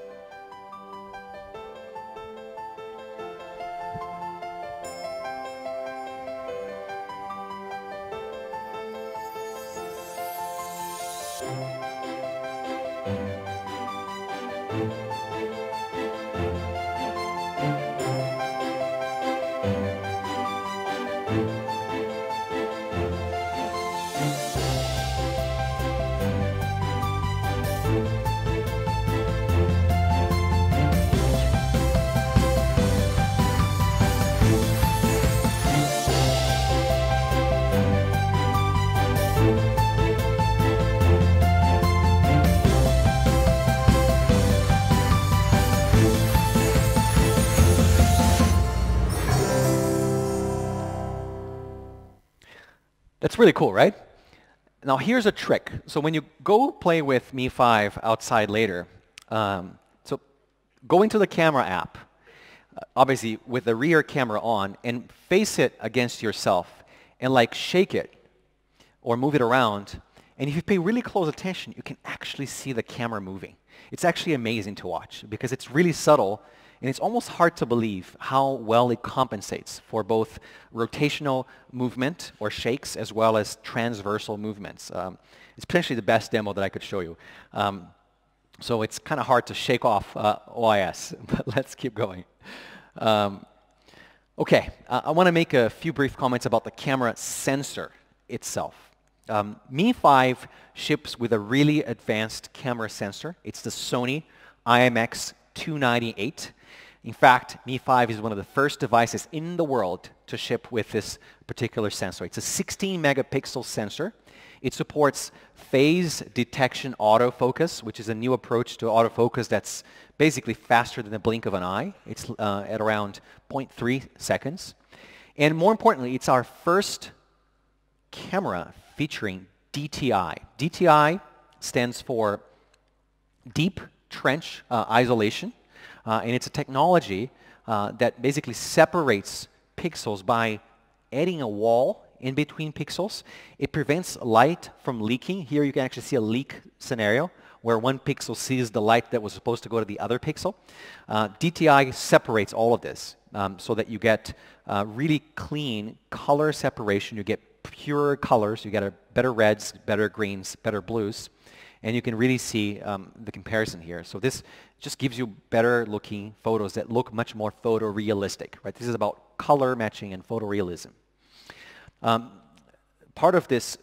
really cool, right? Now here's a trick. So when you go play with Mi 5 outside later, so go into the camera app, obviously with the rear camera on, and face it against yourself and like shake it or move it around. And if you pay really close attention, you can actually see the camera moving. It's actually amazing to watch because it's really subtle, and it's almost hard to believe how well it compensates for both rotational movement or shakes as well as transversal movements. It's potentially the best demo that I could show you. So it's kind of hard to shake off OIS, but let's keep going. Okay, I want to make a few brief comments about the camera sensor itself. Mi 5 ships with a really advanced camera sensor. It's the Sony IMX298. In fact, Mi 5 is one of the first devices in the world to ship with this particular sensor. It's a 16 megapixel sensor. It supports phase detection autofocus, which is a new approach to autofocus that's basically faster than the blink of an eye. It's at around 0.3 seconds. And more importantly, it's our first camera featuring DTI. DTI stands for Deep Trench Isolation, and it's a technology that basically separates pixels by adding a wall in between pixels. It prevents light from leaking. Here you can actually see a leak scenario where one pixel sees the light that was supposed to go to the other pixel. DTI separates all of this so that you get really clean color separation. You get pure colors. You get better reds, better greens, better blues. And you can really see the comparison here. So this just gives you better looking photos that look much more photorealistic, right? This is about color matching and photorealism. Part of this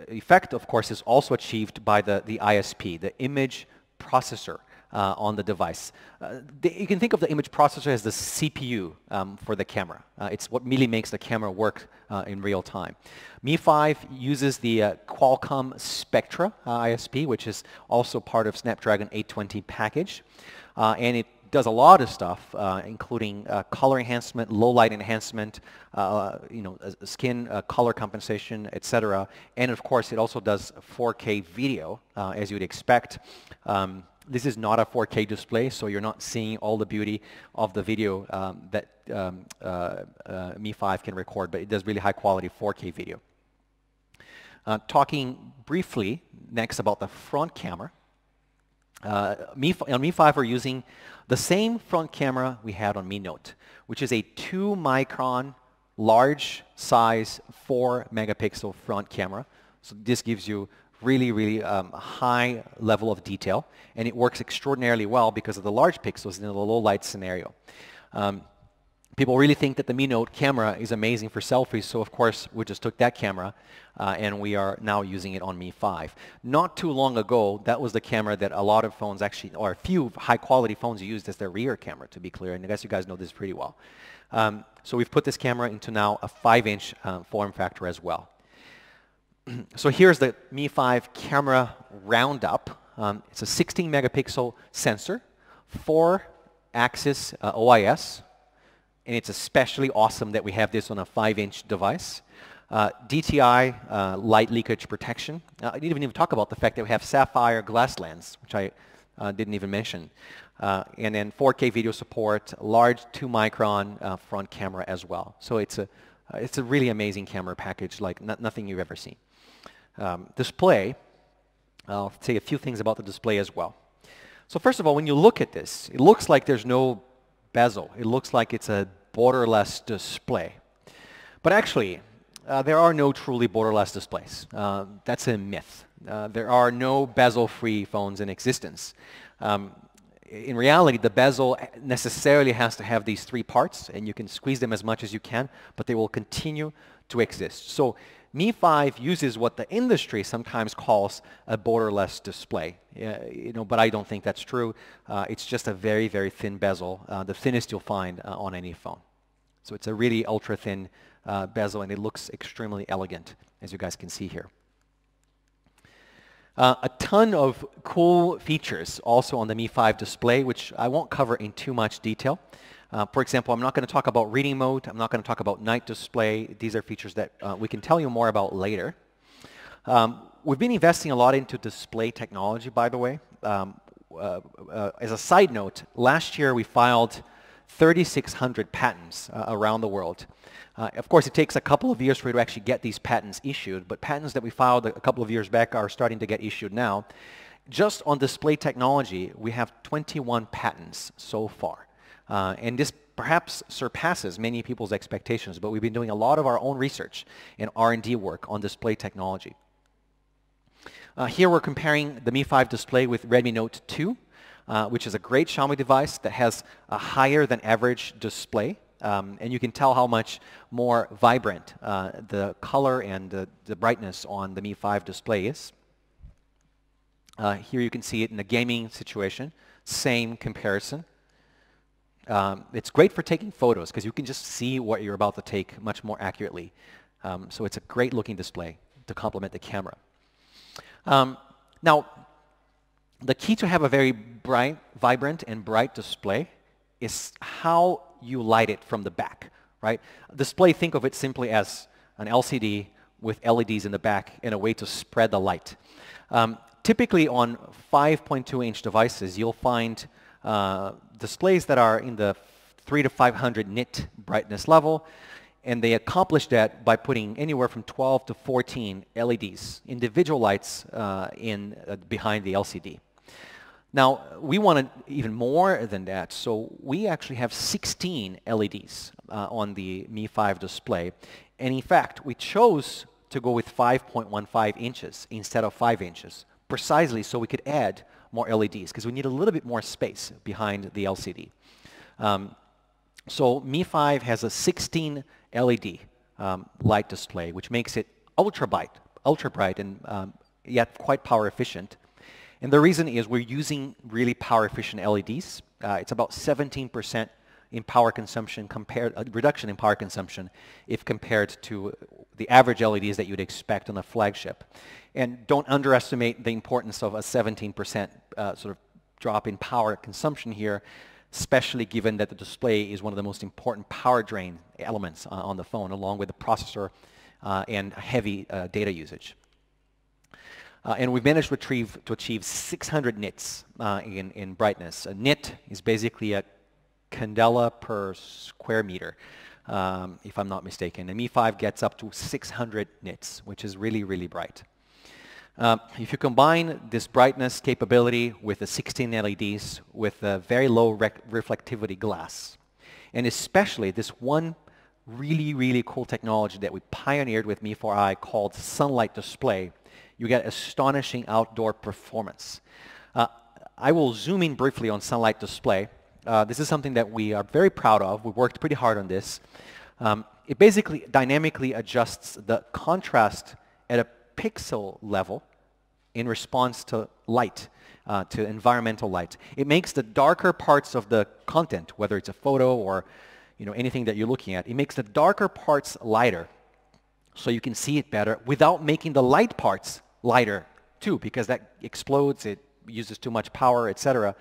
effect, of course, is also achieved by the ISP, the image processor on the device. You can think of the image processor as the CPU for the camera. It's what really makes the camera work in real time. Mi 5 uses the Qualcomm Spectra ISP, which is also part of Snapdragon 820 package. And it does a lot of stuff, including color enhancement, low light enhancement, skin color compensation, etc. And of course, it also does 4K video, as you'd expect. This is not a 4K display, so you're not seeing all the beauty of the video that Mi 5 can record, but it does really high quality 4K video. Talking briefly next about the front camera. On Mi 5 we're using the same front camera we had on Mi Note, which is a 2-micron large size 4 megapixel front camera. So this gives you really high level of detail, and it works extraordinarily well because of the large pixels in the low light scenario. People really think that the Mi Note camera is amazing for selfies, so of course we just took that camera and we are now using it on Mi 5. Not too long ago, that was the camera that a lot of phones actually, or a few high quality phones used as their rear camera, to be clear, and I guess you guys know this pretty well. So we've put this camera into now a 5-inch form factor as well. So here's the Mi 5 camera roundup. It's a 16 megapixel sensor, 4-axis OIS, and it's especially awesome that we have this on a 5-inch device. DTI light leakage protection. I didn't even talk about the fact that we have sapphire glass lens, which I didn't even mention. And then 4K video support, large 2-micron front camera as well. So it's a really amazing camera package like nothing you've ever seen. Display, I'll say a few things about the display as well. So first of all, when you look at this, it looks like there's no bezel. It looks like it's a borderless display. But actually, there are no truly borderless displays. That's a myth. There are no bezel-free phones in existence. In reality, the bezel necessarily has to have these 3 parts, and you can squeeze them as much as you can, but they will continue to exist. So Mi 5 uses what the industry sometimes calls a borderless display, but I don't think that's true. It's just a very thin bezel, the thinnest you'll find on any phone. So it's a really ultra-thin bezel, and it looks extremely elegant, as you guys can see here. A ton of cool features also on the Mi 5 display, which I won't cover in too much detail. For example, I'm not going to talk about reading mode. I'm not going to talk about night display. These are features that we can tell you more about later. We've been investing a lot into display technology, by the way. As a side note, last year we filed 3,600 patents around the world. Of course, it takes a couple of years for you to actually get these patents issued, but patents that we filed a couple of years back are starting to get issued now. Just on display technology, we have 21 patents so far. And this perhaps surpasses many people's expectations, but we've been doing a lot of our own research and R&D work on display technology. Here we're comparing the Mi 5 display with Redmi Note 2, which is a great Xiaomi device that has a higher than average display. And you can tell how much more vibrant the color and the brightness on the Mi 5 display is. Here you can see it in a gaming situation, same comparison. It's great for taking photos because you can just see what you're about to take much more accurately. So it's a great looking display to complement the camera. Now, the key to have a very bright, vibrant and bright display is how you light it from the back, right? Display, think of it simply as an LCD with LEDs in the back and a way to spread the light. Typically on 5.2-inch devices, you'll find displays that are in the 300 to 500 nit brightness level, and they accomplish that by putting anywhere from 12 to 14 LEDs, individual lights behind the LCD. Now, we wanted even more than that, so we actually have 16 LEDs on the Mi 5 display. And in fact, we chose to go with 5.15 inches instead of 5 inches, precisely so we could add more LEDs, because we need a little bit more space behind the LCD. So Mi 5 has a 16 LED light display, which makes it ultra bright and yet quite power efficient. And the reason is we're using really power efficient LEDs. It's about 17% in power consumption reduction in power consumption if compared to the average LEDs that you'd expect on a flagship. And don't underestimate the importance of a 17% sort of drop in power consumption here, especially given that the display is one of the most important power drain elements on the phone, along with the processor and heavy data usage. And we've managed to achieve 600 nits in brightness. A nit is basically a candela per square meter, if I'm not mistaken. And Mi 5 gets up to 600 nits, which is really, really bright. If you combine this brightness capability with the 16 LEDs with a very low reflectivity glass, and especially this one really, really cool technology that we pioneered with Mi 4i called sunlight display, you get astonishing outdoor performance. I will zoom in briefly on sunlight display. This is something that we are very proud of. We worked pretty hard on this. It basically dynamically adjusts the contrast at a pixel level in response to light, to environmental light. It makes the darker parts of the content, whether it's a photo or anything that you're looking at, it makes the darker parts lighter so you can see it better without making the light parts lighter too, because that explodes, it uses too much power, etc.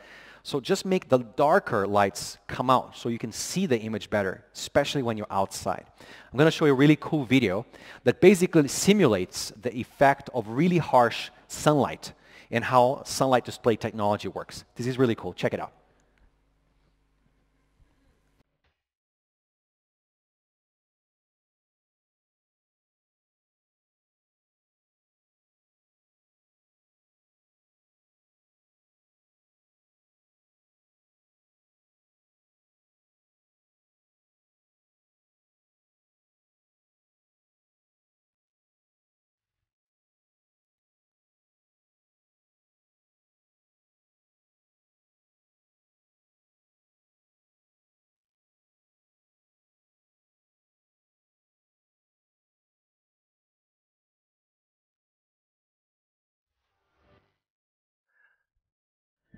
So just make the darker lights come out so you can see the image better, especially when you're outside. I'm going to show you a really cool video that basically simulates the effect of really harsh sunlight and how sunlight display technology works. This is really cool. Check it out.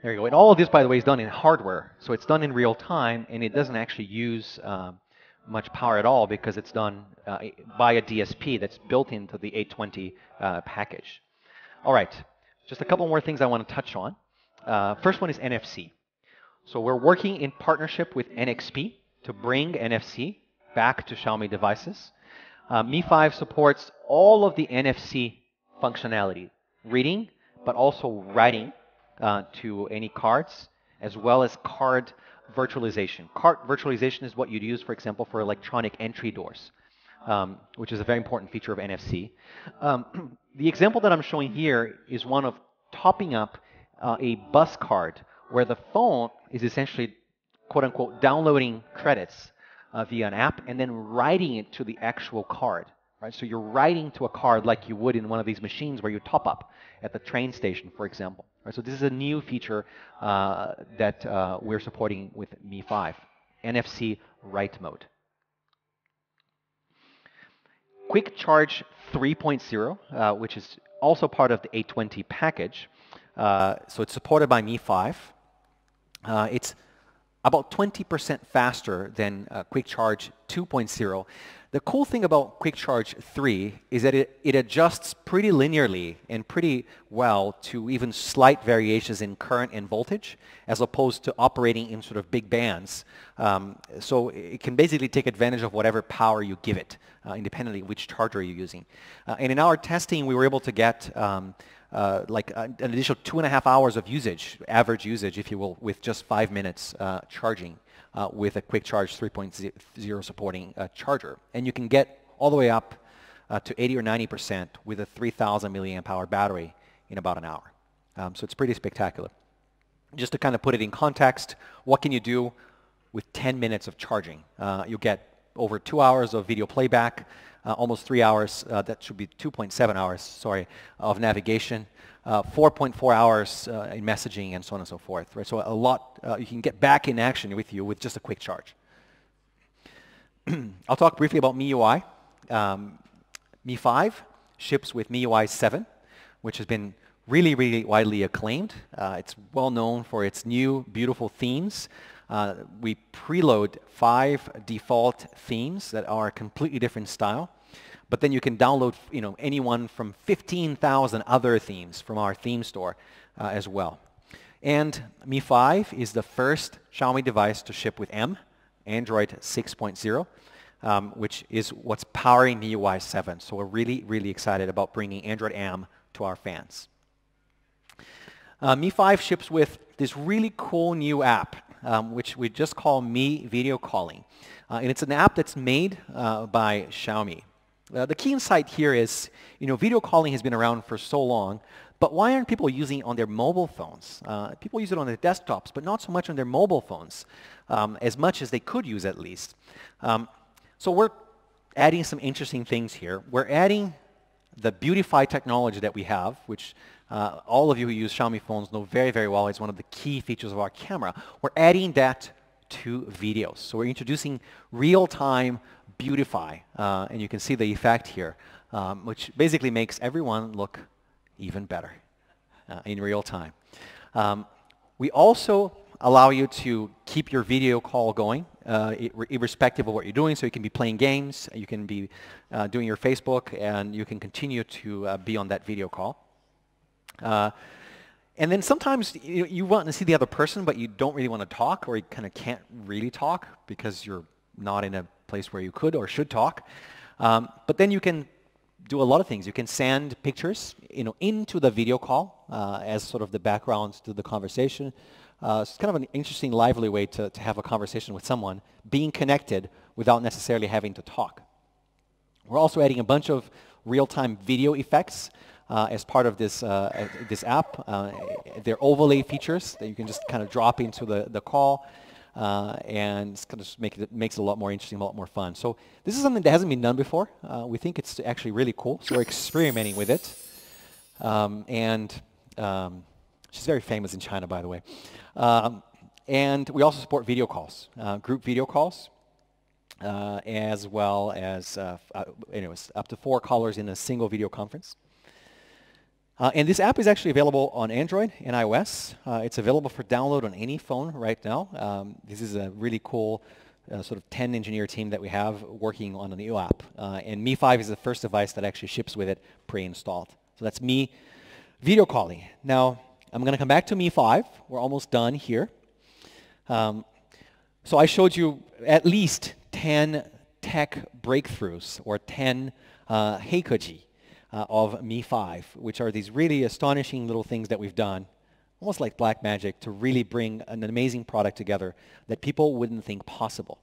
There you go. And all of this, by the way, is done in hardware. So it's done in real time, and it doesn't actually use much power at all because it's done by a DSP that's built into the 820 package. All right. Just a couple more things I want to touch on. First one is NFC. So we're working in partnership with NXP to bring NFC back to Xiaomi devices. Mi 5 supports all of the NFC functionality, reading, but also writing to any cards, as well as card virtualization. Card virtualization is what you'd use, for example, for electronic entry doors, which is a very important feature of NFC. The example that I'm showing here is one of topping up a bus card where the phone is essentially, quote unquote, downloading credits via an app and then writing it to the actual card. Right? So you're writing to a card like you would in one of these machines where you top up at the train station, for example. Right? So this is a new feature that we're supporting with Mi 5, NFC write mode. Quick Charge 3.0, which is also part of the A20 package. So it's supported by Mi 5. It's about 20% faster than Quick Charge 2.0. The cool thing about Quick Charge 3 is that it adjusts pretty linearly and pretty well to even slight variations in current and voltage, as opposed to operating in sort of big bands. So it can basically take advantage of whatever power you give it, independently of which charger you're using. And in our testing, we were able to get like an additional 2.5 hours of usage, average usage, if you will, with just 5 minutes charging with a Quick Charge 3.0 supporting charger. And you can get all the way up to 80 or 90% with a 3,000 milliamp hour battery in about an hour. So it's pretty spectacular. Just to kind of put it in context, what can you do with 10 minutes of charging? You'll get over 2 hours of video playback, almost 3 hours, that should be 2.7 hours, sorry, of navigation, 4.4 hours in messaging, and so on and so forth. Right? So a lot, you can get back in action with you with just a quick charge. I'll talk briefly about MIUI. Mi 5 ships with MIUI 7, which has been really, really widely acclaimed. It's well known for its new, beautiful themes. We preload 5 default themes that are a completely different style, but then you can download, any one from 15,000 other themes from our theme store as well. And Mi 5 is the first Xiaomi device to ship with M, Android 6.0, which is what's powering MIUI 7. So we're really, really excited about bringing Android M to our fans. Mi 5 ships with this really cool new app, which we just call Mi Video Calling. And it's an app that's made by Xiaomi. The key insight here is, video calling has been around for so long, but why aren't people using it on their mobile phones? People use it on their desktops, but not so much on their mobile phones, as much as they could use at least. So we're adding some interesting things here. We're adding the Beautify technology that we have, which all of you who use Xiaomi phones know very, very well. It's one of the key features of our camera. We're adding that to videos. So we're introducing real-time Beautify, and you can see the effect here, which basically makes everyone look even better in real time. We also allow you to keep your video call going, irrespective of what you're doing. So you can be playing games, you can be doing your Facebook, and you can continue to be on that video call. And then sometimes you want to see the other person, but you don't really want to talk, or you kind of can't really talk because you're not in a place where you could or should talk. But then you can do a lot of things. You can send pictures, into the video call as sort of the background to the conversation. It's kind of an interesting, lively way to have a conversation with someone, being connected without necessarily having to talk. We're also adding a bunch of real-time video effects as part of this this app. They're overlay features that you can just kind of drop into the call, and it's kind of makes it a lot more interesting, a lot more fun. So this is something that hasn't been done before. We think it's actually really cool, so we're experimenting with it. She's very famous in China, by the way. And we also support video calls, group video calls, as well as, anyways, up to 4 callers in a single video conference. And this app is actually available on Android and iOS. It's available for download on any phone right now. This is a really cool sort of 10-engineer team that we have working on a new app. And Mi 5 is the first device that actually ships with it pre-installed. So that's Mi Video Calling. Now, I'm going to come back to Mi 5. We're almost done here. So I showed you at least 10 tech breakthroughs, or 10 heikoji of Mi 5, which are these really astonishing little things that we've done, almost like black magic, to really bring an amazing product together that people wouldn't think possible.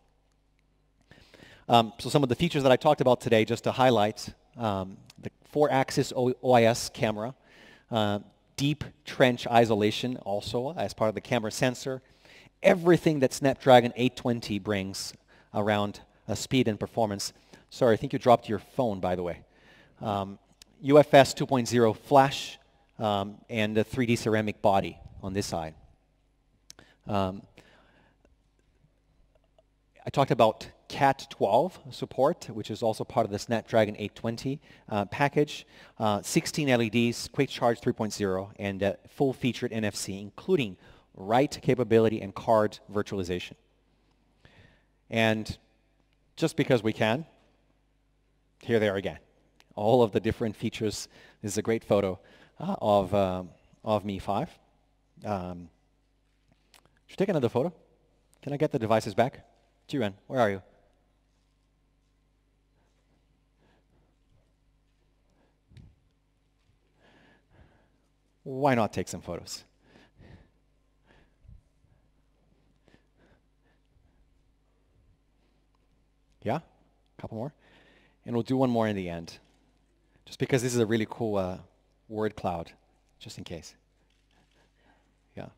So some of the features that I talked about today, just to highlight, the 4-axis OIS camera, deep trench isolation also as part of the camera sensor, everything that Snapdragon 820 brings around speed and performance. Sorry, I think you dropped your phone, by the way. UFS 2.0 flash and a 3D ceramic body on this side. I talked about Cat12 support, which is also part of the Snapdragon 820 package. 16 LEDs, Quick Charge 3.0, and full-featured NFC, including write capability and card virtualization. And just because we can, here they are again. All of the different features. This is a great photo of Mi 5. Should we take another photo? Can I get the devices back? Jiren, where are you? Why not take some photos? Yeah? A couple more? And we'll do one more in the end. Just because this is a really cool word cloud, just in case. Yeah.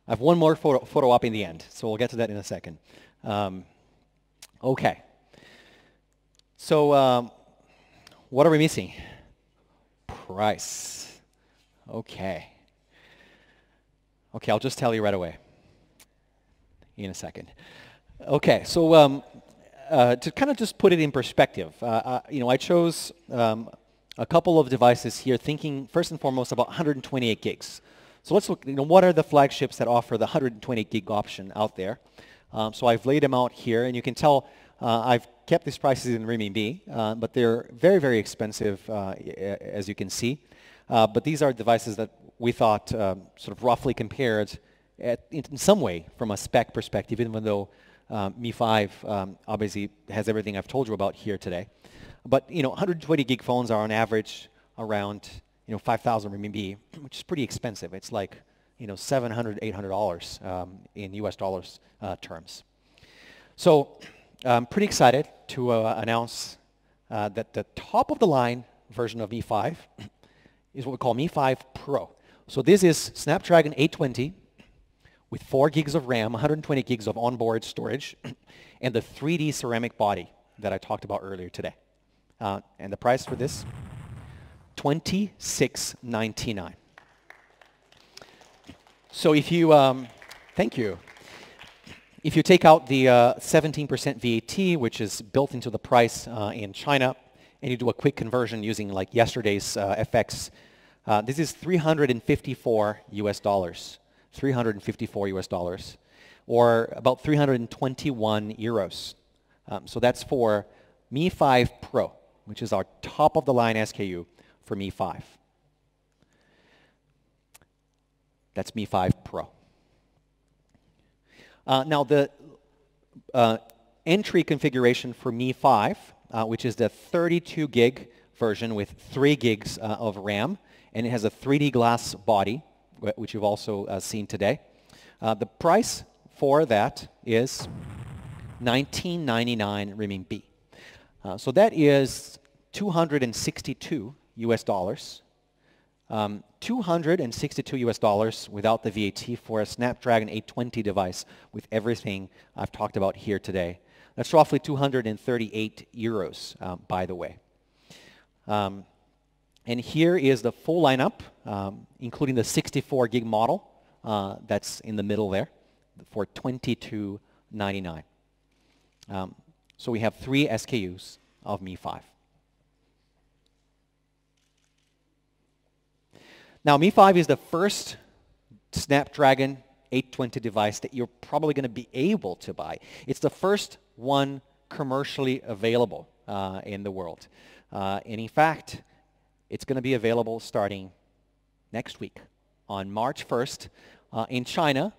I have one more photo up in the end, so we'll get to that in a second. Okay. So what are we missing? Price. Okay. Okay, I'll just tell you right away in a second. Okay, so to kind of just put it in perspective, I chose a couple of devices here thinking first and foremost about 128 gigs. So let's look, what are the flagships that offer the 120 gig option out there? So I've laid them out here, and you can tell I've kept these prices in renminbi, but they're very, very expensive, as you can see. But these are devices that we thought sort of roughly compared in some way from a spec perspective, even though Mi 5 obviously has everything I've told you about here today. But 120 gig phones are on average around 5,000 renminbi, which is pretty expensive. It's like $700, $800 in US dollars terms. So I'm pretty excited to announce that the top of the line version of Mi 5 is what we call Mi 5 Pro. So this is Snapdragon 820 with 4 gigs of RAM, 120 gigs of onboard storage, and the 3D ceramic body that I talked about earlier today. And the price for this, $26.99. So if you, thank you. If you take out the 17% VAT, which is built into the price in China, and you do a quick conversion using like yesterday's FX, this is 354 US dollars. 354 US dollars, or about 321 euros. So that's for Mi 5 Pro, which is our top of the line SKU for Mi 5. That's Mi 5 Pro. Now the entry configuration for Mi 5, which is the 32 gig version with 3 gigs of RAM, and it has a 3D glass body, which you've also seen today. The price for that is 1999 renminbi. So that is 262 US dollars. 262 US dollars without the VAT for a Snapdragon 820 device with everything I've talked about here today. That's roughly 238 euros, by the way. And here is the full lineup, including the 64 gig model that's in the middle there for $22.99. So we have 3 SKUs of Mi 5. Now, Mi 5 is the first Snapdragon 820 device that you're probably going to be able to buy. It's the first one commercially available. in the world. And in fact, it's going to be available starting next week on March 1st in China,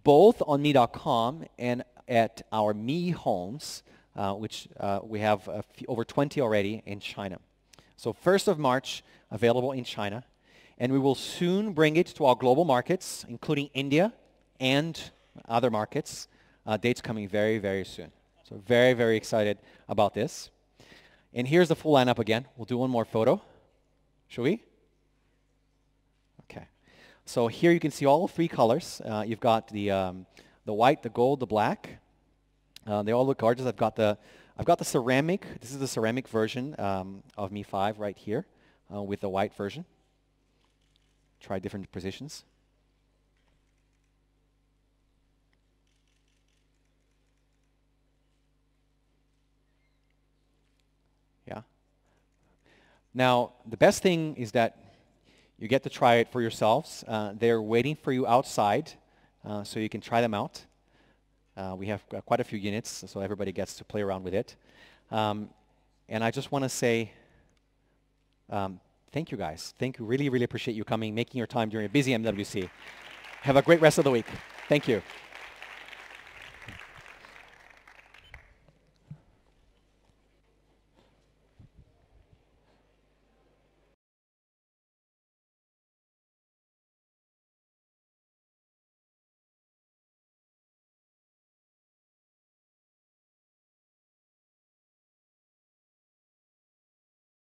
both on Mi.com and at our Mi homes, which we have over 20 already in China. So 1st of March, available in China. And we will soon bring it to our global markets, including India and other markets. Dates coming very, very soon. So very, very excited about this. And here's the full lineup again. We'll do one more photo. Shall we? Okay. So here you can see all three colors. You've got the white, the gold, the black. They all look gorgeous. I've got the ceramic. This is the ceramic version of Mi 5 right here with the white version. Try different positions. Yeah. Now, the best thing is that you get to try it for yourselves. They're waiting for you outside, so you can try them out. We have quite a few units, so everybody gets to play around with it. And I just want to say thank you, guys. Thank you. Really, really appreciate you coming, making your time during a busy MWC. Have a great rest of the week. Thank you.